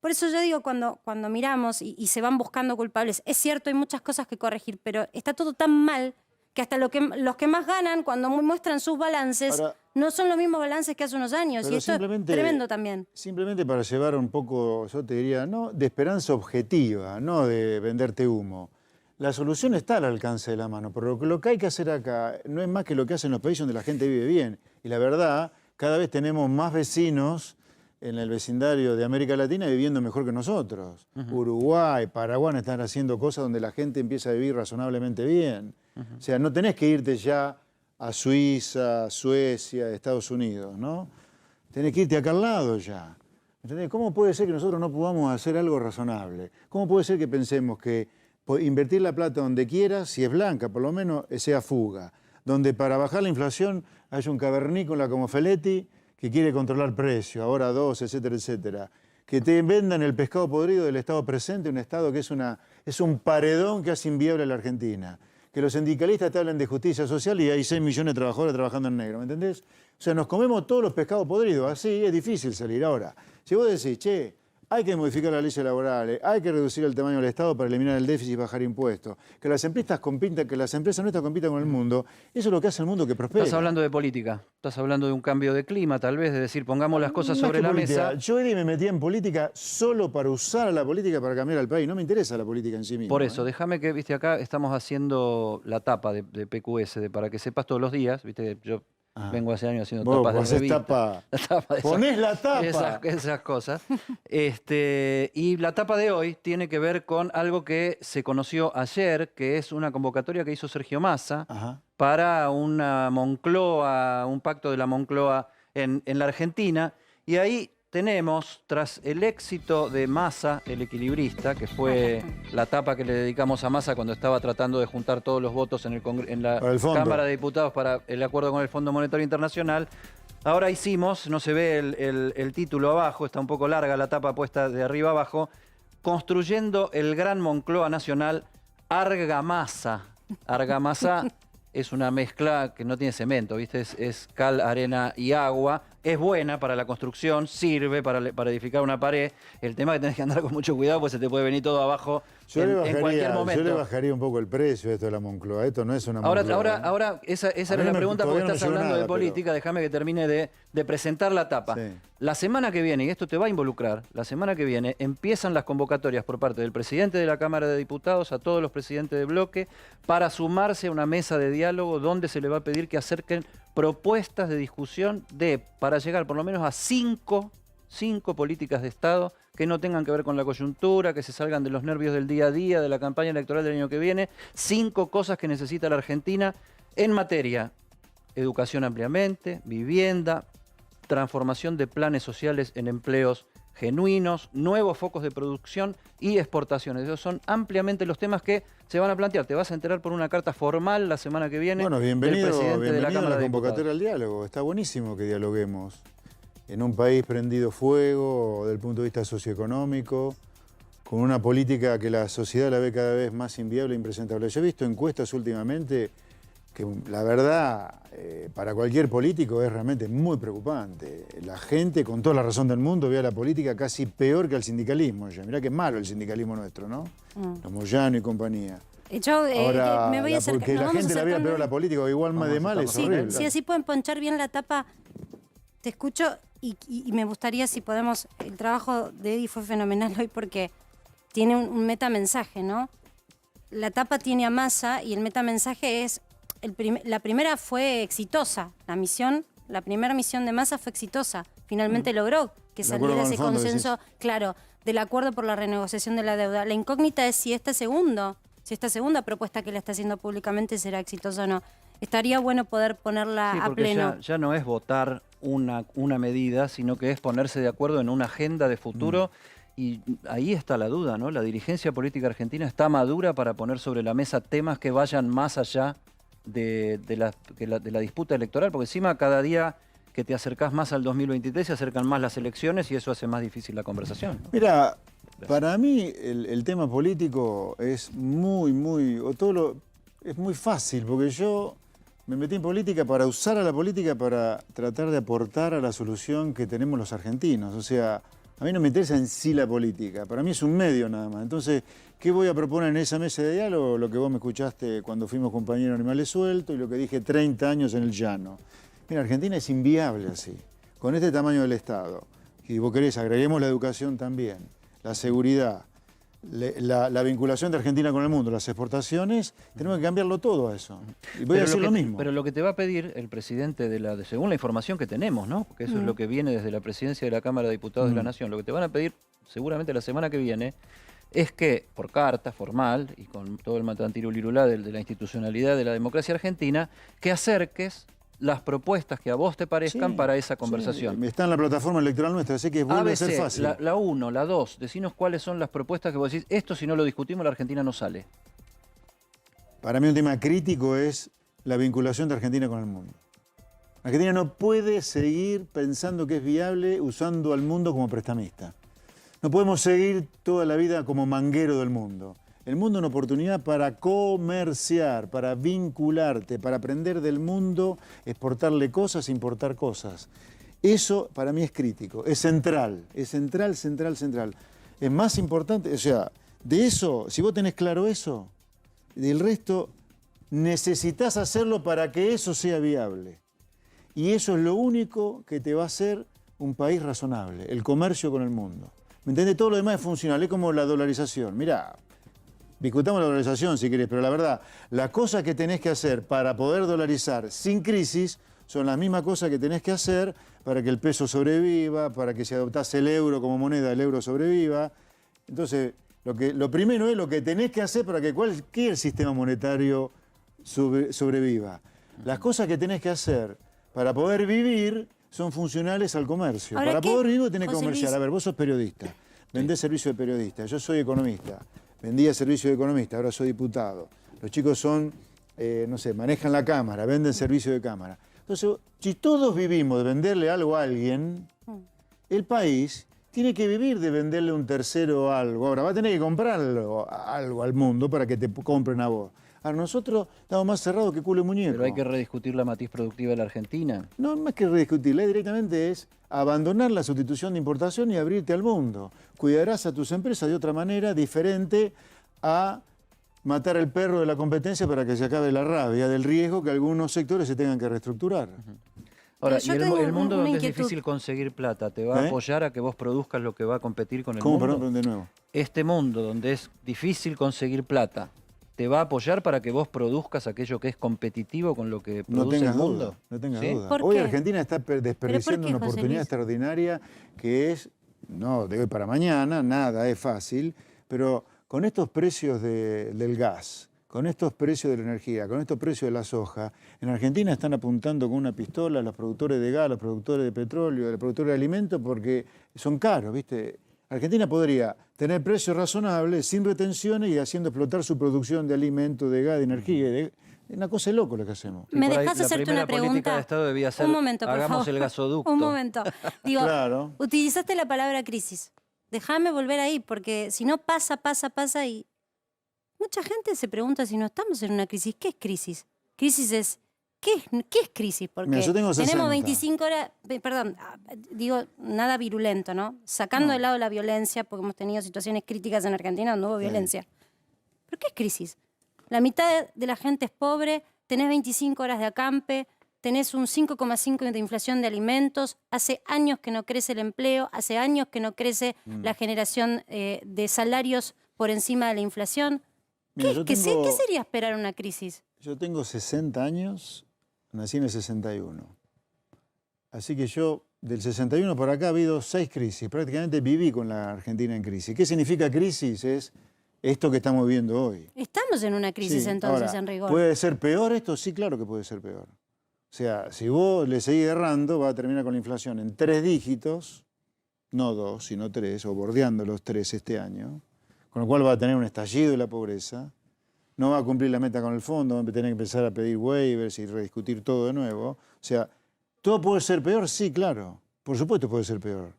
por eso yo digo, cuando miramos y se van buscando culpables, es cierto, hay muchas cosas que corregir, pero está todo tan mal que hasta los que más ganan, cuando muestran sus balances, Ahora, no son los mismos balances que hace unos años. pero Y esto es simplemente- tremendo también. Simplemente para llevar un poco, yo te diría, no de esperanza objetiva, no de venderte humo. La solución está al alcance de la mano, pero lo que hay que hacer acá no es más que lo que hacen los países donde la gente vive bien. Y la verdad, cada vez tenemos más vecinos en el vecindario de América Latina viviendo mejor que nosotros. Uruguay, Paraguay están haciendo cosas donde la gente empieza a vivir razonablemente bien. O sea, no tenés que irte ya a Suiza, Suecia, Estados Unidos, ¿no? Tenés que irte acá al lado ya. ¿Entendés? ¿Cómo puede ser que nosotros no podamos hacer algo razonable? ¿Cómo puede ser que pensemos que invertir la plata donde quiera, si es blanca, por lo menos sea fuga? Donde para bajar la inflación hay un cavernícola como Feletti que quiere controlar precios, ahora 2, etcétera, etcétera. Que te vendan el pescado podrido del Estado presente, un Estado que es un paredón que hace inviable a la Argentina. Que los sindicalistas te hablan de justicia social y hay 6 millones de trabajadores trabajando en negro, ¿me entendés? O sea, nos comemos todos los pescados podridos, así es difícil salir. Ahora, si vos decís, che, hay que modificar las leyes laborales, hay que reducir el tamaño del Estado para eliminar el déficit y bajar impuestos, que las empresas nuestras compitan con el mundo, eso es lo que hace el mundo que prospera. Estás hablando de política. Estás hablando de un cambio de clima, tal vez, de decir, pongamos las cosas Más sobre que la política, mesa. Yo me metí en política solo para usar a la política para cambiar al país. No me interesa la política en sí misma. Por eso, déjame que, viste, acá estamos haciendo la tapa de PQS, para que sepas todos los días, viste, yo vengo hace años haciendo Vos tapas de haces revista. tapa. La tapa de Ponés la tapa. esas cosas. Y la tapa de hoy tiene que ver con algo que se conoció ayer, que es una convocatoria que hizo Sergio Massa Ajá. para una Moncloa, un pacto de la Moncloa en la Argentina. Y ahí tenemos, tras el éxito de Massa, el equilibrista, que fue la tapa que le dedicamos a Massa cuando estaba tratando de juntar todos los votos en la Para el fondo. Cámara de Diputados para el acuerdo con el Fondo Monetario Internacional. Ahora hicimos, no se ve el título abajo, está un poco larga la tapa puesta de arriba abajo, construyendo el gran Moncloa Nacional Argamasa. Argamasa es una mezcla que no tiene cemento, ¿viste? Es cal, arena y agua. es buena para la construcción, sirve para edificar una pared. El tema es que tenés que andar con mucho cuidado, pues se te puede venir todo abajo en cualquier momento. Yo le bajaría un poco el precio a esto de la Moncloa. Esto no es una Moncloa. Ahora esa era la pregunta, porque estás hablando de política. Déjame que termine de presentar la tapa. Sí. La semana que viene, y esto te va a involucrar, la semana que viene empiezan las convocatorias por parte del presidente de la Cámara de Diputados a todos los presidentes de bloque para sumarse a una mesa de diálogo donde se le va a pedir que acerquen propuestas de discusión para llegar por lo menos a cinco políticas de Estado que no tengan que ver con la coyuntura, que se salgan de los nervios del día a día, de la campaña electoral del año que viene. 5 cosas que necesita la Argentina en materia: educación ampliamente, vivienda, transformación de planes sociales en empleos genuinos, nuevos focos de producción y exportaciones. Esos son ampliamente los temas que se van a plantear. Te vas a enterar por una carta formal la semana que viene. Bueno, del presidente de la Cámara a la de convocatoria al diálogo. Está buenísimo que dialoguemos en un país prendido fuego desde el punto de vista socioeconómico, con una política que la sociedad la ve cada vez más inviable e impresentable. Yo he visto encuestas últimamente que la verdad para cualquier político es realmente muy preocupante. La gente, con toda la razón del mundo, ve a la política casi peor que al sindicalismo. Mirá qué malo el sindicalismo nuestro, ¿no? Los Moyano y compañía. Yo Ahora, me voy a acercar. porque la gente la ve peor a la política, o igual más de mal, es horrible. Sí, así pueden ponchar bien la tapa. Te escucho y me gustaría, si podemos, el trabajo de Eddie fue fenomenal hoy porque tiene un metamensaje, ¿no? La tapa tiene a Massa y el metamensaje es, la primera fue exitosa, la primera misión de Massa fue exitosa, finalmente logró que saliera ese consenso, claro, del acuerdo por la renegociación de la deuda. La incógnita es si esta segunda propuesta que le está haciendo públicamente será exitosa o no. Estaría bueno poder ponerla a pleno. Ya no es votar una medida, sino que es ponerse de acuerdo en una agenda de futuro. Y ahí está la duda, ¿no? La dirigencia política argentina está madura para poner sobre la mesa temas que vayan más allá de la disputa electoral, porque encima cada día que te acercás más al 2023 se acercan más las elecciones y eso hace más difícil la conversación, ¿no? Mira, para mí el tema político es es muy fácil, porque yo me metí en política para usar a la política para tratar de aportar a la solución que tenemos los argentinos. O sea, a mí no me interesa en sí la política, para mí es un medio nada más. Entonces, ¿qué voy a proponer en esa mesa de diálogo? Lo que vos me escuchaste cuando fuimos compañeros de Animales Sueltos y lo que dije 30 años en el llano. Mira, Argentina es inviable así, con este tamaño del Estado. Y vos querés, agreguemos la educación también, la seguridad, la vinculación de Argentina con el mundo, las exportaciones, tenemos que cambiarlo todo a eso. Y voy a decir lo mismo. Pero lo que te va a pedir el presidente, según la información que tenemos, ¿no? Porque eso es lo que viene desde la presidencia de la Cámara de Diputados de la Nación, lo que te van a pedir seguramente la semana que viene es que, por carta formal y con todo el matantirulirulá de la institucionalidad de la democracia argentina, que acerques las propuestas que a vos te parezcan para esa conversación. Sí, está en la plataforma electoral nuestra, así que vuelve a ser fácil. La 1, la 2, decinos cuáles son las propuestas que vos decís, esto si no lo discutimos la Argentina no sale. Para mí un tema crítico es la vinculación de Argentina con el mundo. Argentina no puede seguir pensando que es viable usando al mundo como prestamista. No podemos seguir toda la vida como manguero del mundo. El mundo es una oportunidad para comerciar, para vincularte, para aprender del mundo, exportarle cosas, importar cosas. Eso para mí es crítico, es central, central. Es más importante, o sea, de eso, si vos tenés claro eso, del resto necesitas hacerlo para que eso sea viable. Y eso es lo único que te va a hacer un país razonable, el comercio con el mundo. ¿Me entendés? Todo lo demás es funcional, es como la dolarización. Mirá, discutamos la dolarización si querés, pero la verdad, las cosas que tenés que hacer para poder dolarizar sin crisis son las mismas cosas que tenés que hacer para que el peso sobreviva, para que si adoptás el euro como moneda, el euro sobreviva. Entonces, lo primero es lo que tenés que hacer para que cualquier sistema monetario sobreviva. Las cosas que tenés que hacer para poder vivir son funcionales al comercio. Ahora, para poder vivir tenés que José comerciar. Luis. A ver, vos sos periodista, vendés servicio de periodista, yo soy economista. Vendía servicio de economista, ahora soy diputado. Los chicos son, no sé, manejan la cámara, venden servicio de cámara. Entonces, si todos vivimos de venderle algo a alguien, el país tiene que vivir de venderle a un tercero algo. Ahora, va a tener que comprarlo algo al mundo para que te compren a vos. Ahora, nosotros estamos más cerrados que culo de muñeco. Pero hay que rediscutir la matriz productiva de la Argentina. No, más que rediscutirla, directamente es abandonar la sustitución de importación y abrirte al mundo. Cuidarás a tus empresas de otra manera, diferente a matar al perro de la competencia para que se acabe la rabia del riesgo que algunos sectores se tengan que reestructurar. Ahora, Yo y tengo el mundo una donde es inquietud. difícil conseguir plata, ¿te va a apoyar a que vos produzcas lo que va a competir con el ¿Cómo? mundo? Perdón, de nuevo. Este mundo donde es difícil conseguir plata, ¿te va a apoyar para que vos produzcas aquello que es competitivo con lo que No produce tengas el mundo? duda, no tengas ¿Sí? duda. ¿Por Hoy qué? Argentina está desperdiciando qué, una José oportunidad Luis? extraordinaria que es, no de hoy para mañana, nada es fácil, pero con estos precios del gas, con estos precios de la energía, con estos precios de la soja, en Argentina están apuntando con una pistola a los productores de gas, a los productores de petróleo, a los productores de alimentos, porque son caros, ¿viste? Argentina podría tener precios razonables, sin retenciones y haciendo explotar su producción de alimentos, de gas, de energía. Es una cosa de loco lo que hacemos. Y ¿Me por ahí dejas la hacerte primera una política pregunta? de Estado debía ser, Un momento, por hagamos favor. el gasoducto. Un momento. Digo, Claro. utilizaste la palabra crisis. Déjame volver ahí, porque si no pasa y mucha gente se pregunta si no estamos en una crisis. ¿Qué es crisis? Crisis es... ¿Qué es crisis? Porque Mira, yo tengo 60. tenemos 25 horas... Perdón, digo, nada virulento, ¿no? Sacando de lado la violencia, porque hemos tenido situaciones críticas en Argentina donde hubo violencia. ¿Pero qué es crisis? La mitad de la gente es pobre, tenés 25 horas de acampe, tenés un 5,5 de inflación de alimentos, hace años que no crece el empleo, hace años que no crece la generación de salarios por encima de la inflación. Mira, ¿Qué sería esperar una crisis? Yo tengo 60 años, nací en el 61. Así que yo, del 61 por acá, ha habido 6 crisis. Prácticamente viví con la Argentina en crisis. ¿Qué significa crisis? Es esto que estamos viendo hoy. Estamos en una crisis Sí, entonces, ahora, en rigor. ¿puede ser peor esto? Sí, claro que puede ser peor. O sea, si vos le seguís errando, va a terminar con la inflación en 3 dígitos, no 2, sino 3, o bordeando los 3 este año, con lo cual va a tener un estallido de la pobreza, no va a cumplir la meta con el fondo, va a tener que empezar a pedir waivers y rediscutir todo de nuevo. O sea, ¿todo puede ser peor? Sí, claro. Por supuesto puede ser peor.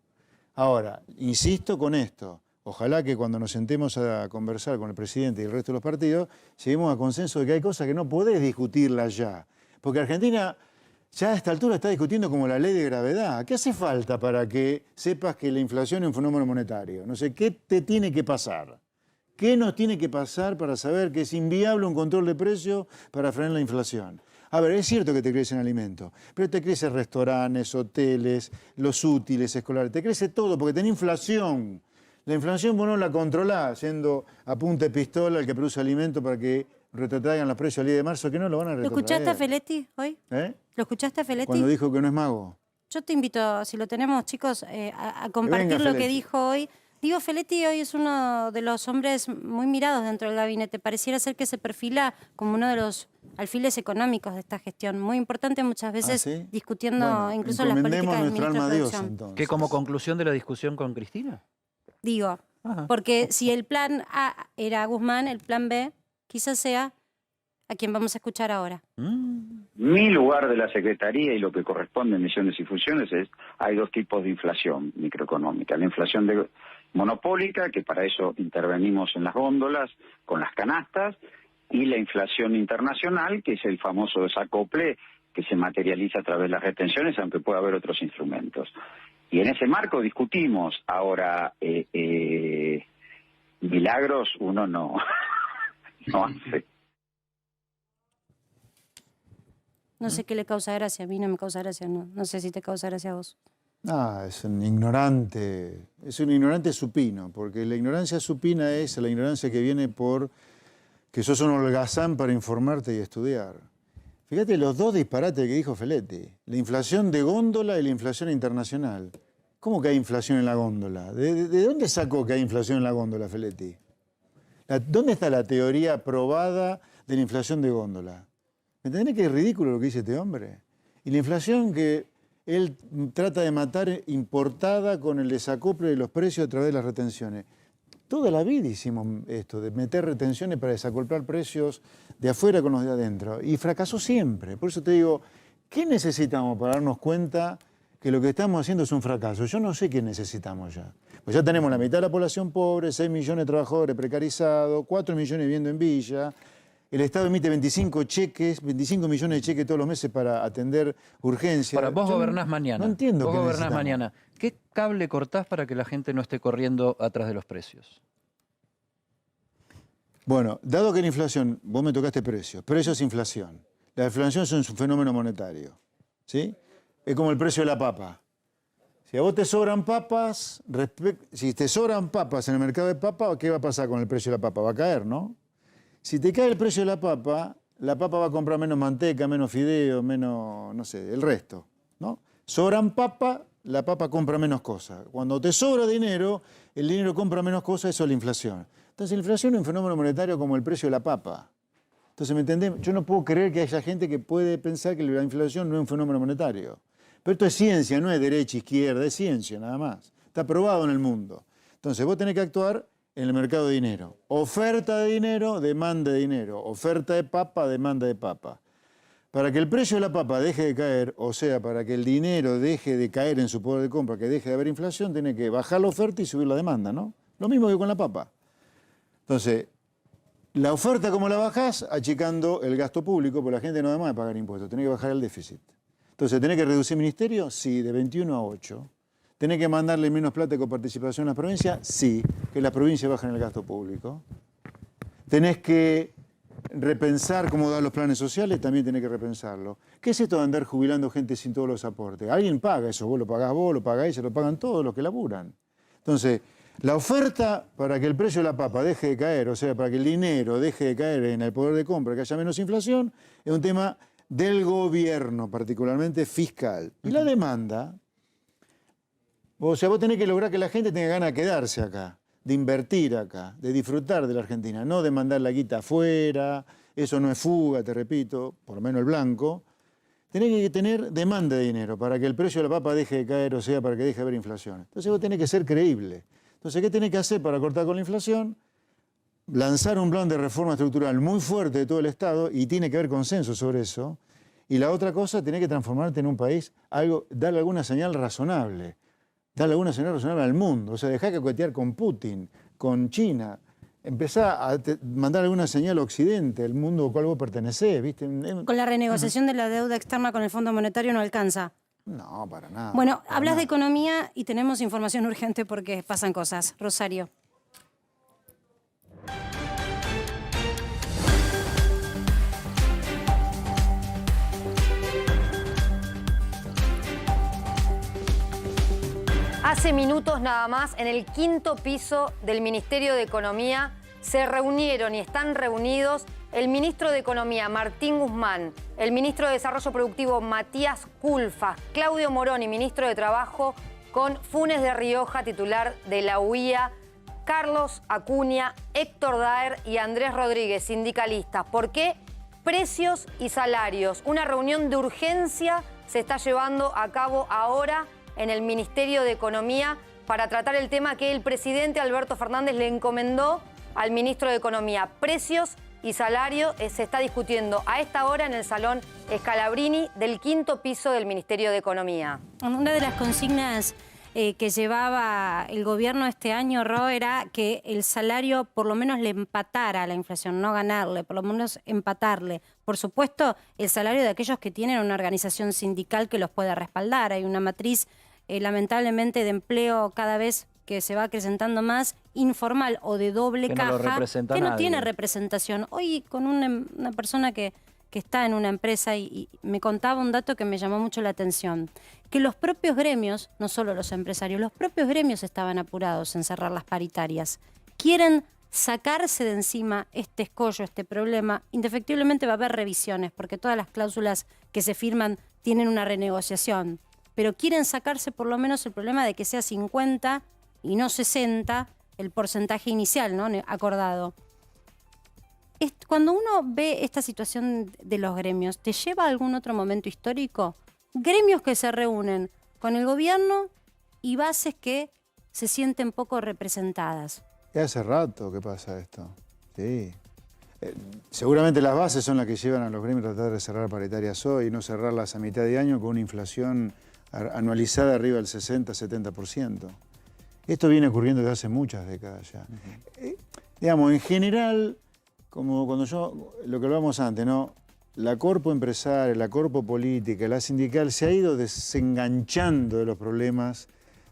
Ahora, insisto con esto. Ojalá que cuando nos sentemos a conversar con el presidente y el resto de los partidos, lleguemos a consenso de que hay cosas que no podés discutirlas ya. Porque Argentina ya a esta altura está discutiendo como la ley de gravedad. ¿Qué hace falta para que sepas que la inflación es un fenómeno monetario? No sé, ¿qué te tiene que pasar? ¿Qué nos tiene que pasar para saber que es inviable un control de precios para frenar la inflación? A ver, es cierto que te crecen alimentos, pero te crecen restaurantes, hoteles, los útiles escolares, te crece todo porque tenés inflación. La inflación vos no la controlás yendo a punta de pistola al que produce alimentos para que retrotraigan los precios al día de marzo, que no lo van a ¿Lo retrotraer. escuchaste a Feletti hoy? ¿Eh? ¿Lo escuchaste a Feletti? Cuando dijo que no es mago. Yo te invito, si lo tenemos, chicos, a compartir venga, lo que Feletti. dijo hoy. Digo, Feletti hoy es uno de los hombres muy mirados dentro del gabinete. Pareciera ser que se perfila como uno de los alfiles económicos de esta gestión. Muy importante muchas veces ¿sí? discutiendo Bueno, incluso las encomendemos políticas del nuestra ministro alma de a Dios, Producción. entonces. ¿Qué como conclusión de la discusión con Cristina? Digo, Ajá. porque si el plan A era Guzmán, el plan B quizás sea a quien vamos a escuchar ahora. Mi lugar de la Secretaría y lo que corresponde en misiones y funciones es, hay 2 tipos de inflación microeconómica. La inflación monopólica, que para eso intervenimos en las góndolas, con las canastas, y la inflación internacional, que es el famoso desacople que se materializa a través de las retenciones, aunque pueda haber otros instrumentos. Y en ese marco discutimos. Ahora, milagros uno no hace. No sé qué le causa gracia, a mí no me causa gracia, no sé si te causa gracia a vos. Ah, es un ignorante supino, porque la ignorancia supina es la ignorancia que viene por que sos un holgazán para informarte y estudiar. Fíjate los 2 disparates que dijo Feletti, la inflación de góndola y la inflación internacional. ¿Cómo que hay inflación en la góndola? ¿De dónde sacó que hay inflación en la góndola, Feletti? ¿Dónde está la teoría probada de la inflación de góndola? ¿Me entendés que es ridículo lo que dice este hombre? Y la inflación que él trata de matar importada con el desacople de los precios a través de las retenciones. Toda la vida hicimos esto, de meter retenciones para desacoplar precios de afuera con los de adentro. Y fracasó siempre. Por eso te digo, ¿qué necesitamos para darnos cuenta que lo que estamos haciendo es un fracaso? Yo no sé qué necesitamos ya. Pues ya tenemos la mitad de la población pobre, 6 millones de trabajadores precarizados, 4 millones viviendo en villa. El Estado emite 25 millones de cheques todos los meses para atender urgencias. Ahora, vos gobernás mañana. No entiendo Vos qué gobernás necesitamos. mañana. ¿Qué cable cortás para que la gente no esté corriendo atrás de los precios? Bueno, dado que la inflación, vos me tocaste precios, precios es inflación. La inflación es un fenómeno monetario, ¿sí? Es como el precio de la papa. Si a vos te sobran papas, si te sobran papas en el mercado de papas, ¿qué va a pasar con el precio de la papa? Va a caer, ¿no? Si te cae el precio de la papa va a comprar menos manteca, menos fideo, menos, no sé, el resto, ¿no? Sobran papas, la papa compra menos cosas. Cuando te sobra dinero, el dinero compra menos cosas, eso es la inflación. Entonces la inflación es un fenómeno monetario como el precio de la papa. Entonces, ¿me entendés? Yo no puedo creer que haya gente que puede pensar que la inflación no es un fenómeno monetario. Pero esto es ciencia, no es derecha, izquierda, es ciencia nada más. Está probado en el mundo. Entonces vos tenés que actuar en el mercado de dinero. Oferta de dinero, demanda de dinero. Oferta de papa, demanda de papa. Para que el precio de la papa deje de caer, o sea, para que el dinero deje de caer en su poder de compra, que deje de haber inflación, tiene que bajar la oferta y subir la demanda, ¿no? Lo mismo que con la papa. Entonces, la oferta, ¿cómo la bajás? Achicando el gasto público, porque la gente no da más de pagar impuestos, tenés que bajar el déficit. Entonces, ¿tenés que reducir ministerios? Sí, de 21 a 8. ¿Tenés que mandarle menos plata con participación a las provincias? Sí, que las provincias bajen el gasto público. ¿Tenés que repensar cómo dar los planes sociales? También tenés que repensarlo. ¿Qué es esto de andar jubilando gente sin todos los aportes? Alguien paga eso, vos, lo pagás ella, lo pagan todos los que laburan. Entonces, la oferta para que el precio de la papa deje de caer, o sea, para que el dinero deje de caer en el poder de compra, que haya menos inflación, es un tema del gobierno, particularmente fiscal. Y la demanda, o sea, vos tenés que lograr que la gente tenga ganas de quedarse acá, de invertir acá, de disfrutar de la Argentina, no de mandar la guita afuera, eso no es fuga, te repito, por lo menos el blanco. Tenés que tener demanda de dinero para que el precio de la papa deje de caer, o sea, para que deje de haber inflación. Entonces vos tenés que ser creíble. Entonces, ¿qué tenés que hacer para cortar con la inflación? Lanzar un plan de reforma estructural muy fuerte de todo el Estado, y tiene que haber consenso sobre eso. Y la otra cosa, tenés que transformarte en un país, darle alguna señal razonable. Darle alguna señal razonable al mundo. O sea, dejá que coquetear con Putin, con China. Empezá a mandar alguna señal a Occidente, el mundo al cual vos pertenecés, ¿viste? Con la renegociación de la deuda externa con el Fondo Monetario no alcanza. No, para nada. Bueno, para hablas nada. de economía y tenemos información urgente porque pasan cosas. Rosario. Hace minutos nada más, en el 5º piso del Ministerio de Economía, se reunieron y están reunidos el ministro de Economía, Martín Guzmán, el ministro de Desarrollo Productivo, Matías Culfas, Claudio Moroni, ministro de Trabajo, con Funes de Rioja, titular de la UIA, Carlos Acuña, Héctor Daer y Andrés Rodríguez, sindicalistas. ¿Por qué? Precios y salarios. Una reunión de urgencia se está llevando a cabo ahora en el Ministerio de Economía para tratar el tema que el presidente Alberto Fernández le encomendó al ministro de Economía. Precios y salario se está discutiendo a esta hora en el Salón Scalabrini del 5º piso del Ministerio de Economía. Una de las consignas que llevaba el gobierno este año, Ro, era que el salario por lo menos le empatara a la inflación, no ganarle, por lo menos empatarle. Por supuesto, el salario de aquellos que tienen una organización sindical que los pueda respaldar. Hay una matriz, lamentablemente, de empleo cada vez que se va acrecentando más, informal o de doble Que no lo caja, representa que no nadie. tiene representación. Hoy con una persona que está en una empresa y me contaba un dato que me llamó mucho la atención, que los propios gremios, no solo los empresarios, los propios gremios estaban apurados en cerrar las paritarias. Quieren sacarse de encima este escollo, este problema. Indefectiblemente va a haber revisiones, porque todas las cláusulas que se firman tienen una renegociación, pero quieren sacarse por lo menos el problema de que sea 50 y no 60 el porcentaje inicial, ¿no?, acordado. Cuando uno ve esta situación de los gremios, ¿te lleva a algún otro momento histórico? Gremios que se reúnen con el gobierno y bases que se sienten poco representadas. Hace rato que pasa esto. Sí. Seguramente las bases son las que llevan a los gremios a tratar de cerrar paritarias hoy y no cerrarlas a mitad de año con una inflación anualizada arriba del 60-70%. Esto viene ocurriendo desde hace muchas décadas ya. Digamos, en general, como cuando lo que hablábamos antes, ¿no? La corpo empresaria, la corpo política, la sindical se ha ido desenganchando de los problemas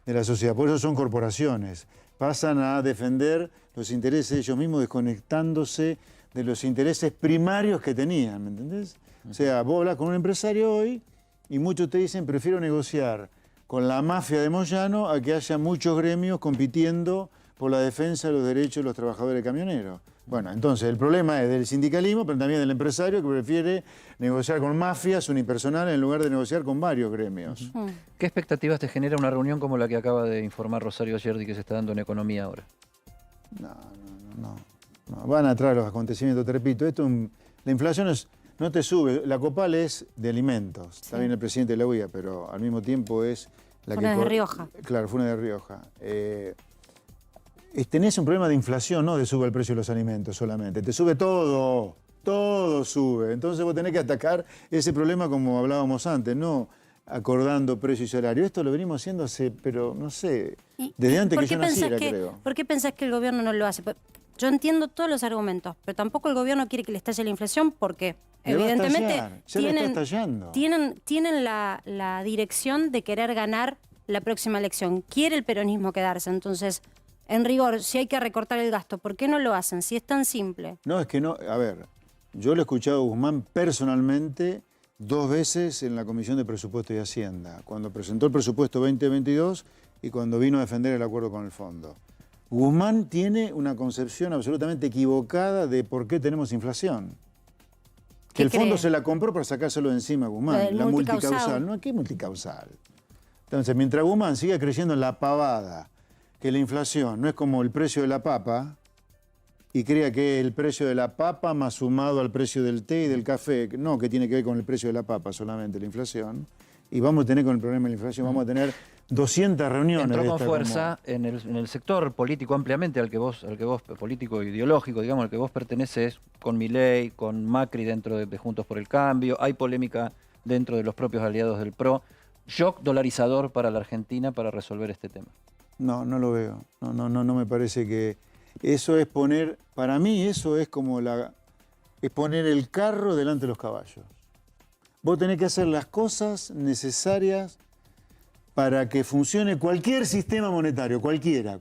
de la sociedad. Por eso son corporaciones. Pasan a defender los intereses de ellos mismos, desconectándose de los intereses primarios que tenían, ¿me entendés? O sea, vos hablas con un empresario hoy y muchos te dicen, prefiero negociar con la mafia de Moyano a que haya muchos gremios compitiendo por la defensa de los derechos de los trabajadores camioneros. Bueno, entonces el problema es del sindicalismo, pero también del empresario que prefiere negociar con mafias unipersonales en lugar de negociar con varios gremios. ¿Qué expectativas te genera una reunión como la que acaba de informar Rosario Yerdi que se está dando en economía ahora? No. Van atrás los acontecimientos, te repito. La inflación no te sube. La Copal es de alimentos. Está bien el presidente de la UIA, pero al mismo tiempo es la Funes de Rioja. Claro, Funes de Rioja. Tenés un problema de inflación, no de sube el precio de los alimentos solamente. Te sube todo. Todo sube. Entonces vos tenés que atacar ese problema como hablábamos antes, no acordando precio y salario. Esto lo venimos haciendo pero no sé, desde antes que yo naciera, creo. ¿Por qué pensás que el gobierno no lo hace? Yo entiendo todos los argumentos, pero tampoco el gobierno quiere que le estalle la inflación porque evidentemente tienen la dirección de querer ganar la próxima elección. Quiere el peronismo quedarse. Entonces, en rigor, si hay que recortar el gasto, ¿por qué no lo hacen? Si es tan simple. No, es que no. A ver, yo lo he escuchado a Guzmán personalmente 2 veces en la Comisión de Presupuesto y Hacienda, cuando presentó el presupuesto 2022 y cuando vino a defender el acuerdo con el fondo. Guzmán tiene una concepción absolutamente equivocada de por qué tenemos inflación. Que el fondo se la compró para sacárselo de encima a Guzmán. La multicausal. No, ¿qué multicausal? Entonces, mientras Guzmán siga creyendo en la pavada, que la inflación no es como el precio de la papa, y crea que el precio de la papa más sumado al precio del té y del café, no, que tiene que ver con el precio de la papa solamente, la inflación, y vamos a tener con el problema de la inflación, vamos a tener 200 reuniones. Entró de con esta fuerza en el sector político ampliamente al que vos, político ideológico, digamos, al que vos perteneces, con Milei, con Macri dentro de Juntos por el Cambio, hay polémica dentro de los propios aliados del PRO. ¿Shock dolarizador para la Argentina para resolver este tema? No lo veo. No me parece que... Eso es poner... Para mí eso es como es poner el carro delante de los caballos. Vos tenés que hacer las cosas necesarias para que funcione cualquier sistema monetario, cualquiera.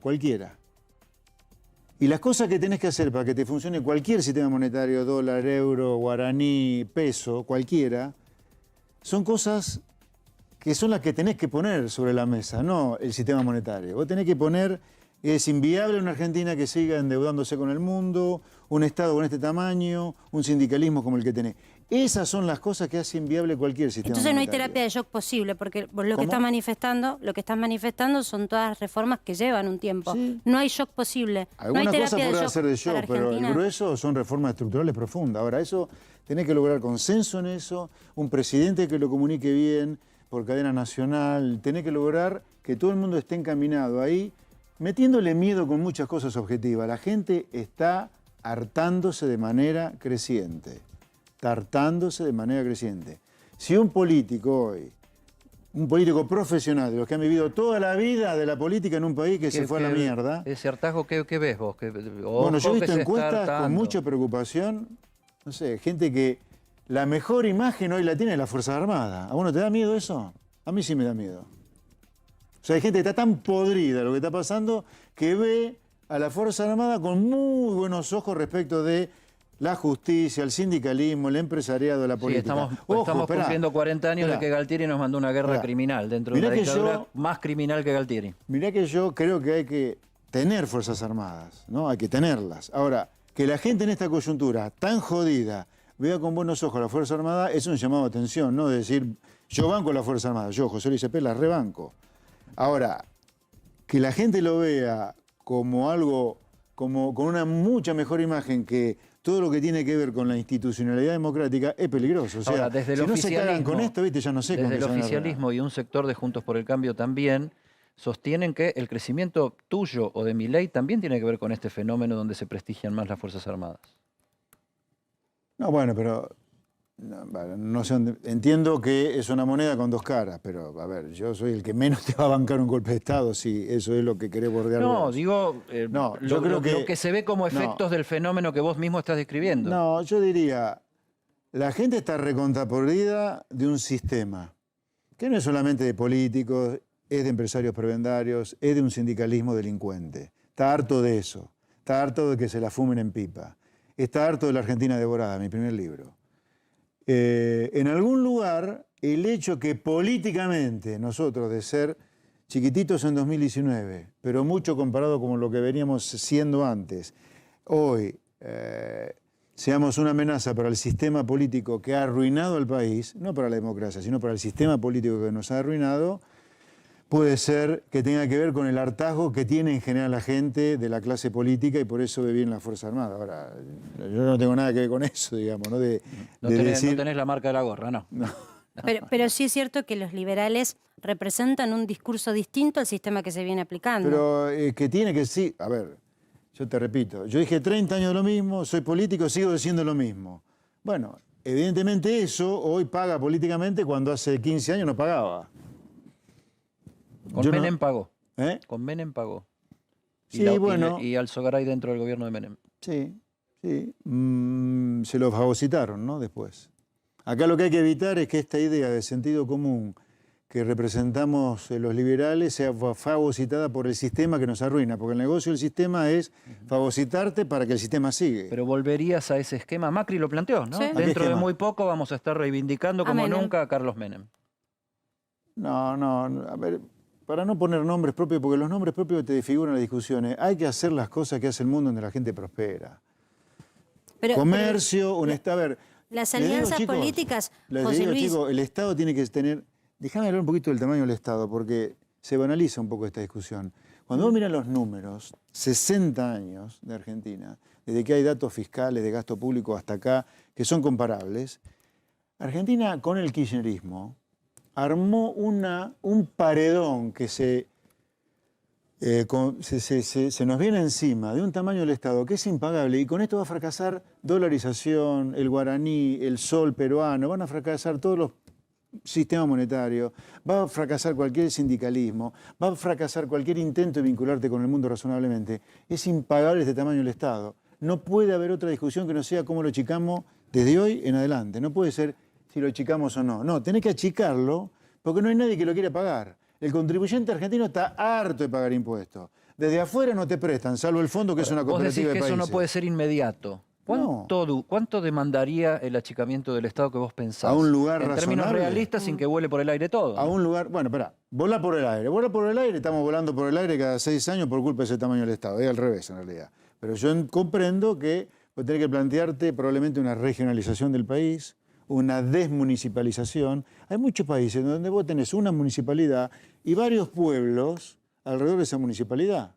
Y las cosas que tenés que hacer para que te funcione cualquier sistema monetario, dólar, euro, guaraní, peso, cualquiera, son cosas que son las que tenés que poner sobre la mesa, no el sistema monetario. Vos tenés que poner, es inviable una Argentina que siga endeudándose con el mundo, un Estado con este tamaño, un sindicalismo como el que tenés. Esas son las cosas que hacen inviable cualquier sistema Entonces monetario. no hay terapia de shock posible, porque vos lo que ¿Cómo? estás manifestando son todas reformas que llevan un tiempo. Sí. No hay shock posible. Alguna no hay cosa terapia podrá de hacer de shock shock, pero el grueso son reformas estructurales profundas. Ahora, eso tenés que lograr consenso en eso, un presidente que lo comunique bien por cadena nacional, tenés que lograr que todo el mundo esté encaminado ahí, metiéndole miedo con muchas cosas objetivas. La gente está hartándose de manera creciente. Si un político hoy, un político profesional, de los que han vivido toda la vida de la política en un país que se fue a la mierda... Ese hartazgo, ¿qué ves vos? Bueno, yo he visto encuestas con mucha preocupación, no sé, gente que la mejor imagen hoy la tiene la Fuerza Armada. ¿A vos no te da miedo eso? A mí sí me da miedo. O sea, hay gente que está tan podrida de lo que está pasando que ve a la Fuerza Armada con muy buenos ojos respecto de la justicia, el sindicalismo, el empresariado, la política. Sí, estamos cumpliendo 40 años de que Galtieri nos mandó una guerra criminal dentro de una dictadura más criminal que Galtieri. Mirá que yo creo que hay que tener Fuerzas Armadas, ¿no? Hay que tenerlas. Ahora, que la gente en esta coyuntura tan jodida vea con buenos ojos a la Fuerza Armada es un llamado a atención, ¿no? De decir, yo banco la Fuerza Armada, yo, José Luis Cepeda, la rebanco. Ahora, que la gente lo vea como algo, como con una mucha mejor imagen que todo lo que tiene que ver con la institucionalidad democrática es peligroso. O sea, ahora, desde si el no se cagan con esto, ¿viste? Ya no sé con qué desde se el van a oficialismo y un sector de Juntos por el Cambio también sostienen que el crecimiento tuyo o de Milei también tiene que ver con este fenómeno donde se prestigian más las Fuerzas Armadas. No, bueno, pero No, vale, no sé entiendo que es una moneda con dos caras, pero a ver, yo soy el que menos te va a bancar un golpe de Estado si eso es lo que querés bordear. No, vos. digo, No, yo creo lo que se ve como efectos del fenómeno que vos mismo estás describiendo. No, yo diría, la gente está recontraperdida de un sistema, que no es solamente de políticos, es de empresarios prebendarios, es de un sindicalismo delincuente. Está harto de eso, está harto de que se la fumen en pipa, está harto de la Argentina devorada, mi primer libro. En algún lugar, el hecho que políticamente nosotros, de ser chiquititos en 2019, pero mucho comparado con lo que veníamos siendo antes, hoy seamos una amenaza para el sistema político que ha arruinado al país, no para la democracia, sino para el sistema político que nos ha arruinado, puede ser que tenga que ver con el hartazgo que tiene en general la gente de la clase política y por eso ve bien la Fuerza Armada. Ahora, yo no tengo nada que ver con eso, digamos, ¿no? No tenés la marca de la gorra, ¿no? Pero sí es cierto que los liberales representan un discurso distinto al sistema que se viene aplicando. Pero que tiene que sí, a ver, yo te repito, yo dije 30 años lo mismo, soy político, sigo diciendo lo mismo. Bueno, evidentemente eso hoy paga políticamente cuando hace 15 años no pagaba. Con Menem pagó. ¿Eh? Con Menem pagó. Sí, bueno. Y Alzogaray dentro del gobierno de Menem. Sí, sí. Se lo fagocitaron, ¿no? Después. Acá lo que hay que evitar es que esta idea de sentido común que representamos los liberales sea fagocitada por el sistema que nos arruina, porque el negocio del sistema es fagocitarte para que el sistema siga. Pero volverías a ese esquema. Macri lo planteó, ¿no? Sí. Dentro de muy poco vamos a estar reivindicando como Menem. nunca a Carlos Menem. No, a ver, para no poner nombres propios, porque los nombres propios te desfiguran las discusiones, hay que hacer las cosas que hace el mundo donde la gente prospera. Comercio, un Estado. A ver, las les digo, alianzas chicos, políticas, les José digo, Luis, chicos, el Estado tiene que tener. Déjame hablar un poquito del tamaño del Estado, porque se banaliza un poco esta discusión. Cuando vos miras los números, 60 años de Argentina, desde que hay datos fiscales de gasto público hasta acá, que son comparables, Argentina con el kirchnerismo armó un paredón que se nos viene encima de un tamaño del Estado que es impagable y con esto va a fracasar dolarización, el guaraní, el sol peruano, van a fracasar todos los sistemas monetarios, va a fracasar cualquier sindicalismo, va a fracasar cualquier intento de vincularte con el mundo razonablemente. Es impagable este tamaño del Estado. No puede haber otra discusión que no sea cómo lo achicamos desde hoy en adelante. No puede ser si lo achicamos o no. No, tenés que achicarlo porque no hay nadie que lo quiera pagar. El contribuyente argentino está harto de pagar impuestos. Desde afuera no te prestan, salvo el fondo que es una cooperativa Vos decís de que países. eso no puede ser inmediato. ¿Cuánto demandaría el achicamiento del Estado que vos pensás? A un lugar en términos razonable. realistas, sin que vuele por el aire todo. A un lugar, bueno, espera, vola por el aire. Vola por el aire, estamos volando por el aire cada 6 años por culpa de ese tamaño del Estado. Es al revés, en realidad. Pero yo comprendo que vos tenés que plantearte probablemente una regionalización del país, una desmunicipalización. Hay muchos países donde vos tenés una municipalidad y varios pueblos alrededor de esa municipalidad.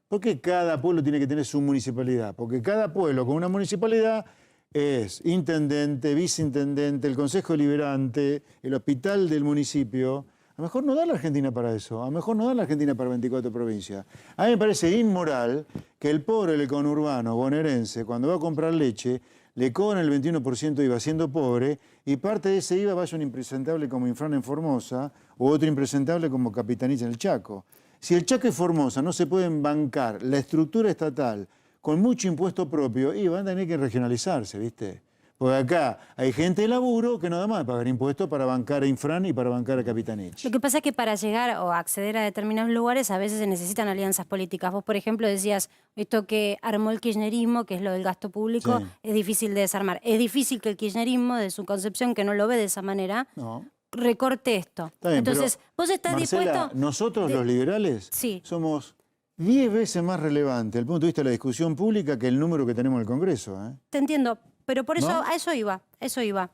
¿Por qué cada pueblo tiene que tener su municipalidad? Porque cada pueblo con una municipalidad es intendente, viceintendente, el consejo deliberante, el hospital del municipio. A lo mejor no da la Argentina para eso, a lo mejor no da la Argentina para 24 provincias. A mí me parece inmoral que el pobre del conurbano bonaerense, cuando va a comprar leche, le cobran el 21% de IVA siendo pobre y parte de ese IVA vaya un impresentable como Infran en Formosa o otro impresentable como Capitanich en el Chaco. Si el Chaco y Formosa no se pueden bancar la estructura estatal con mucho impuesto propio, y van a tener que regionalizarse, ¿viste? Porque acá hay gente de laburo que no da más de pagar impuestos para bancar a Infran y para bancar a Capitanich. lo que pasa es que para llegar o acceder a determinados lugares a veces se necesitan alianzas políticas. Vos, por ejemplo, decías, esto que armó el kirchnerismo, que es lo del gasto público, Sí. es difícil de desarmar. Es difícil que el kirchnerismo, de su concepción, que no lo ve de esa manera, No. recorte esto. Está bien, Entonces, pero, vos estás Marcela, dispuesto... nosotros de- los liberales Sí. somos 10 veces más relevantes desde el punto de vista de la discusión pública que el número que tenemos en el Congreso, ¿eh? Te entiendo, pero por eso, ¿No? a eso iba.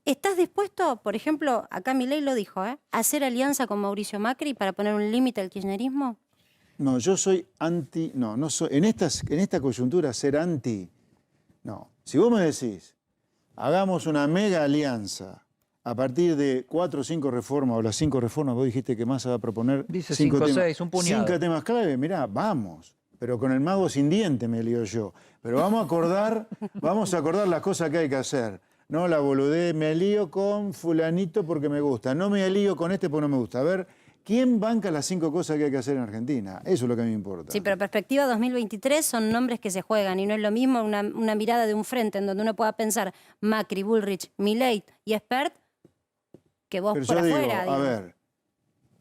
¿Estás dispuesto, por ejemplo, acá Milei lo dijo, a hacer alianza con Mauricio Macri para poner un límite al kirchnerismo? No, yo soy anti, no soy, en esta coyuntura ser anti, no. Si vos me decís, hagamos una mega alianza a partir de 4 o 5 reformas, o las 5 reformas, vos dijiste que Massa va a proponer Dice 5 o temas, 6, un puñado. 5 temas clave, mirá, vamos, pero con el mago sin diente me lío yo. Pero vamos a acordar las cosas que hay que hacer. no la boludez, me alío con fulanito porque me gusta, no me alío con este porque no me gusta. A ver, ¿quién banca las 5 cosas que hay que hacer en Argentina? Eso es lo que a mí me importa. Sí, pero perspectiva 2023 son nombres que se juegan y no es lo mismo una mirada de un frente en donde uno pueda pensar Macri, Bullrich, Milei y Espert que vos Pero por yo digo, afuera. a ver,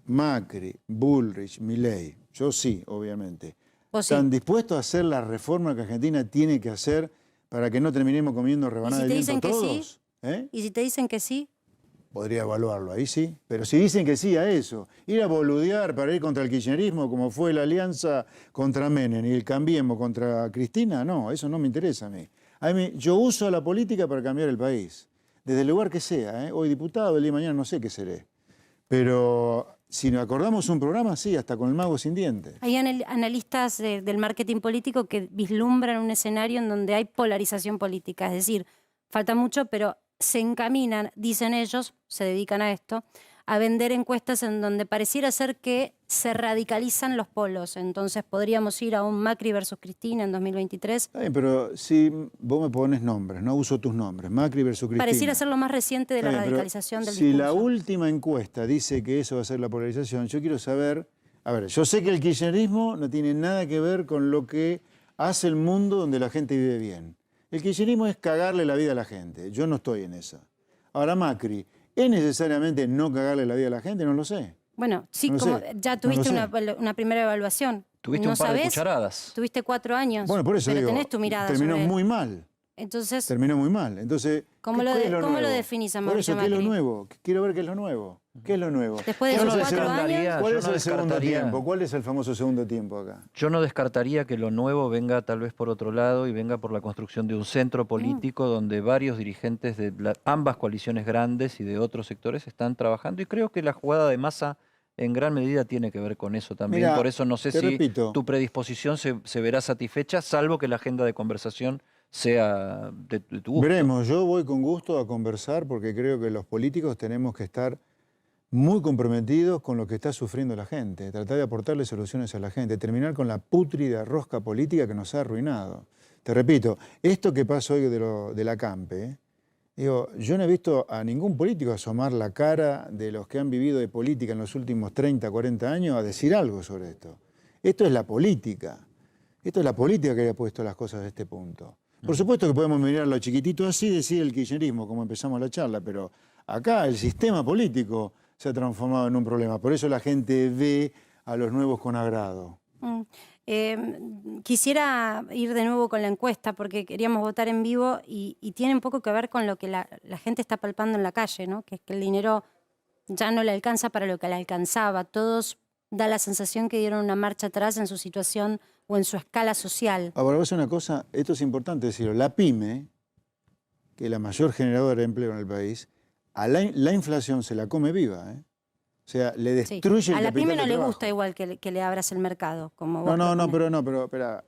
Macri, Bullrich, Milei, yo sí, obviamente. Vos sí. ¿Están dispuestos a hacer la reforma que Argentina tiene que hacer para que no terminemos comiendo rebanadas ¿Y si te de dicen viento que todos? sí? ¿Eh? ¿Y si te dicen que sí? Podría evaluarlo, ahí sí. Pero si dicen que sí a eso, ir a boludear para ir contra el kirchnerismo, como fue la alianza contra Menem y el Cambiemos contra Cristina, no, eso no me interesa a mí. Yo uso la política para cambiar el país, desde el lugar que sea. Hoy diputado, el día de mañana no sé qué seré. Pero si nos acordamos un programa, sí, hasta con el mago sin dientes. Hay analistas del marketing político que vislumbran un escenario en donde hay polarización política, es decir, falta mucho, pero se encaminan, dicen ellos, se dedican a esto, a vender encuestas en donde pareciera ser que se radicalizan los polos. Entonces podríamos ir a un Macri versus Cristina en 2023. Está bien, pero si vos me pones nombres, no uso tus nombres, Macri versus Cristina. Pareciera ser lo más reciente de la Está bien, pero radicalización del si discurso. la última encuesta dice que eso va a ser la polarización, yo quiero saber... A ver, yo sé que el kirchnerismo no tiene nada que ver con lo que hace el mundo donde la gente vive bien. El kirchnerismo es cagarle la vida a la gente. Yo no estoy en esa. Ahora, Macri, ¿es necesariamente no cagarle la vida a la gente? No lo sé. Bueno, sí, No lo como sé, ya no tuviste lo sé. una primera evaluación. Tuviste ¿No un par de sabés? cucharadas. Tuviste 4 años, Bueno, por eso pero digo, tenés tu mirada terminó sobre él. muy mal. Entonces, Terminó muy mal. Entonces, ¿Cómo ¿qué lo es cómo lo nuevo? definís a Por eso, Mauricio ¿qué es lo Macri? nuevo? Quiero ver qué es lo nuevo. ¿Qué es lo nuevo? Después de Yo esos no 4 descartaría- años, ¿Cuál yo es no el segundo descartaría- tiempo? ¿Cuál es el famoso segundo tiempo acá? Yo no descartaría que lo nuevo venga tal vez por otro lado y venga por la construcción de un centro político donde varios dirigentes de ambas coaliciones grandes y de otros sectores están trabajando y creo que la jugada de Massa en gran medida tiene que ver con eso también. Mira, por eso no sé te si repito. tu predisposición se verá satisfecha, salvo que la agenda de conversación sea de tu gusto. Veremos, yo voy con gusto a conversar porque creo que los políticos tenemos que estar muy comprometidos con lo que está sufriendo la gente, tratar de aportarle soluciones a la gente, terminar con la pútrida rosca política que nos ha arruinado. Te repito, esto que pasa hoy de la Campe, digo, yo no he visto a ningún político asomar la cara de los que han vivido de política en los últimos 30, 40 años a decir algo sobre esto. Esto es la política. Esto es la política que ha puesto las cosas a este punto. Por supuesto que podemos mirar lo chiquitito así y decir el kirchnerismo, como empezamos la charla, pero acá el sistema político se ha transformado en un problema. Por eso la gente ve a los nuevos con agrado. Quisiera ir de nuevo con la encuesta porque queríamos votar en vivo y tiene un poco que ver con lo que la gente está palpando en la calle, ¿no? Que es que el dinero ya no le alcanza para lo que le alcanzaba. Todos da la sensación que dieron una marcha atrás en su situación o en su escala social. Ahora, voy a decir una cosa, esto es importante decirlo. La PYME, que es la mayor generadora de empleo en el país, a la inflación se la come viva, ¿eh? O sea, le Sí. destruye el A la capital pyme no de le trabajo. gusta igual que le abras el mercado, como vos No, proponés. pero espera,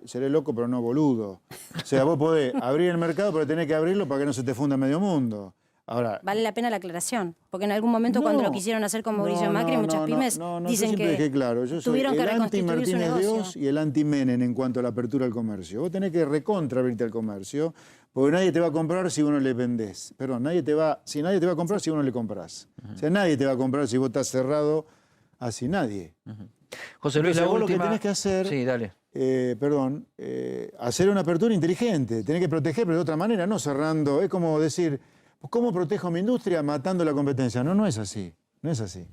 seré loco, pero no boludo. O sea, vos podés abrir el mercado, pero tenés que abrirlo para que no se te funda medio mundo. Ahora, Vale la pena la aclaración, porque en algún momento cuando lo quisieron hacer con Mauricio Macri, muchas pymes yo dicen siempre que dejé claro, yo soy tuvieron que el reconstituir su anti-Martínez negocio. Dios y el anti-Menem en cuanto a la apertura al comercio. Vos tenés que recontra abrirte al comercio, porque nadie te va a comprar si vos no le vendés. Perdón, nadie te va a comprar si vos no le comprás. O sea, nadie te va a comprar si vos estás cerrado así, nadie. José Luis, Entonces, la vos lo que última... tenés que hacer, Sí, dale. hacer una apertura inteligente. Tenés que proteger, pero de otra manera, no cerrando. Es como decir, ¿cómo protejo mi industria matando la competencia? No, no es así. No es así.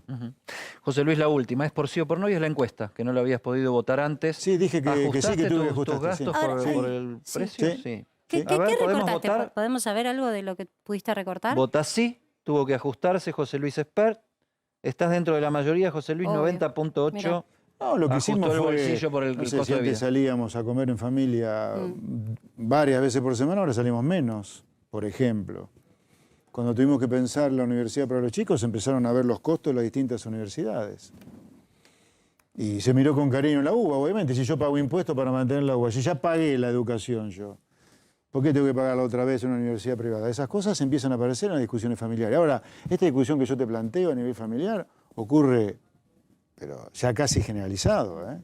José Luis, la última, ¿es por sí o por no? Y es la encuesta, que no la habías podido votar antes. Sí, dije que sí, ¿Ajustaste que tuve que tus ajustar. gastos Ahora, por, sí. por el Sí. precio? Sí. Sí. ¿Qué A ver, ¿podemos recortaste? votar? ¿Podemos saber algo de lo que pudiste recortar? Votás sí, tuvo que ajustarse José Luis Espert. Estás dentro de la mayoría, José Luis, Obvio. 90.8. Mirá. No, lo que Ajustó hicimos el fue, bolsillo por el no sé, costo si de antes vida. salíamos a comer en familia varias veces por semana, ahora salimos menos, por ejemplo. Cuando tuvimos que pensar la universidad para los chicos, empezaron a ver los costos de las distintas universidades. Y se miró con cariño la UBA, obviamente. Si yo pago impuestos para mantener la UBA, si ya pagué la educación yo, ¿por qué tengo que pagarla otra vez en una universidad privada? Esas cosas empiezan a aparecer en las discusiones familiares. Ahora, esta discusión que yo te planteo a nivel familiar ocurre, pero ya casi generalizado, ¿eh?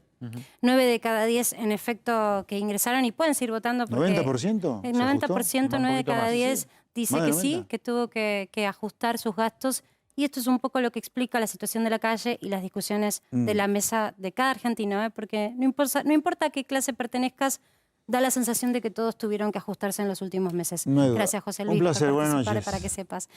9 de cada 10 en efecto que ingresaron y pueden seguir votando porque ¿90%? el ¿Se 90%, Un 9 de poquito cada más, 10 dice Más de que sí, 90. que tuvo que ajustar sus gastos. Y esto es un poco lo que explica la situación de la calle y las discusiones de la mesa de cada argentino, ¿eh? Porque no importa a qué clase pertenezcas, da la sensación de que todos tuvieron que ajustarse en los últimos meses. No hay duda. Gracias, José Un Luis, placer, por buenas participar, noches. para que sepas.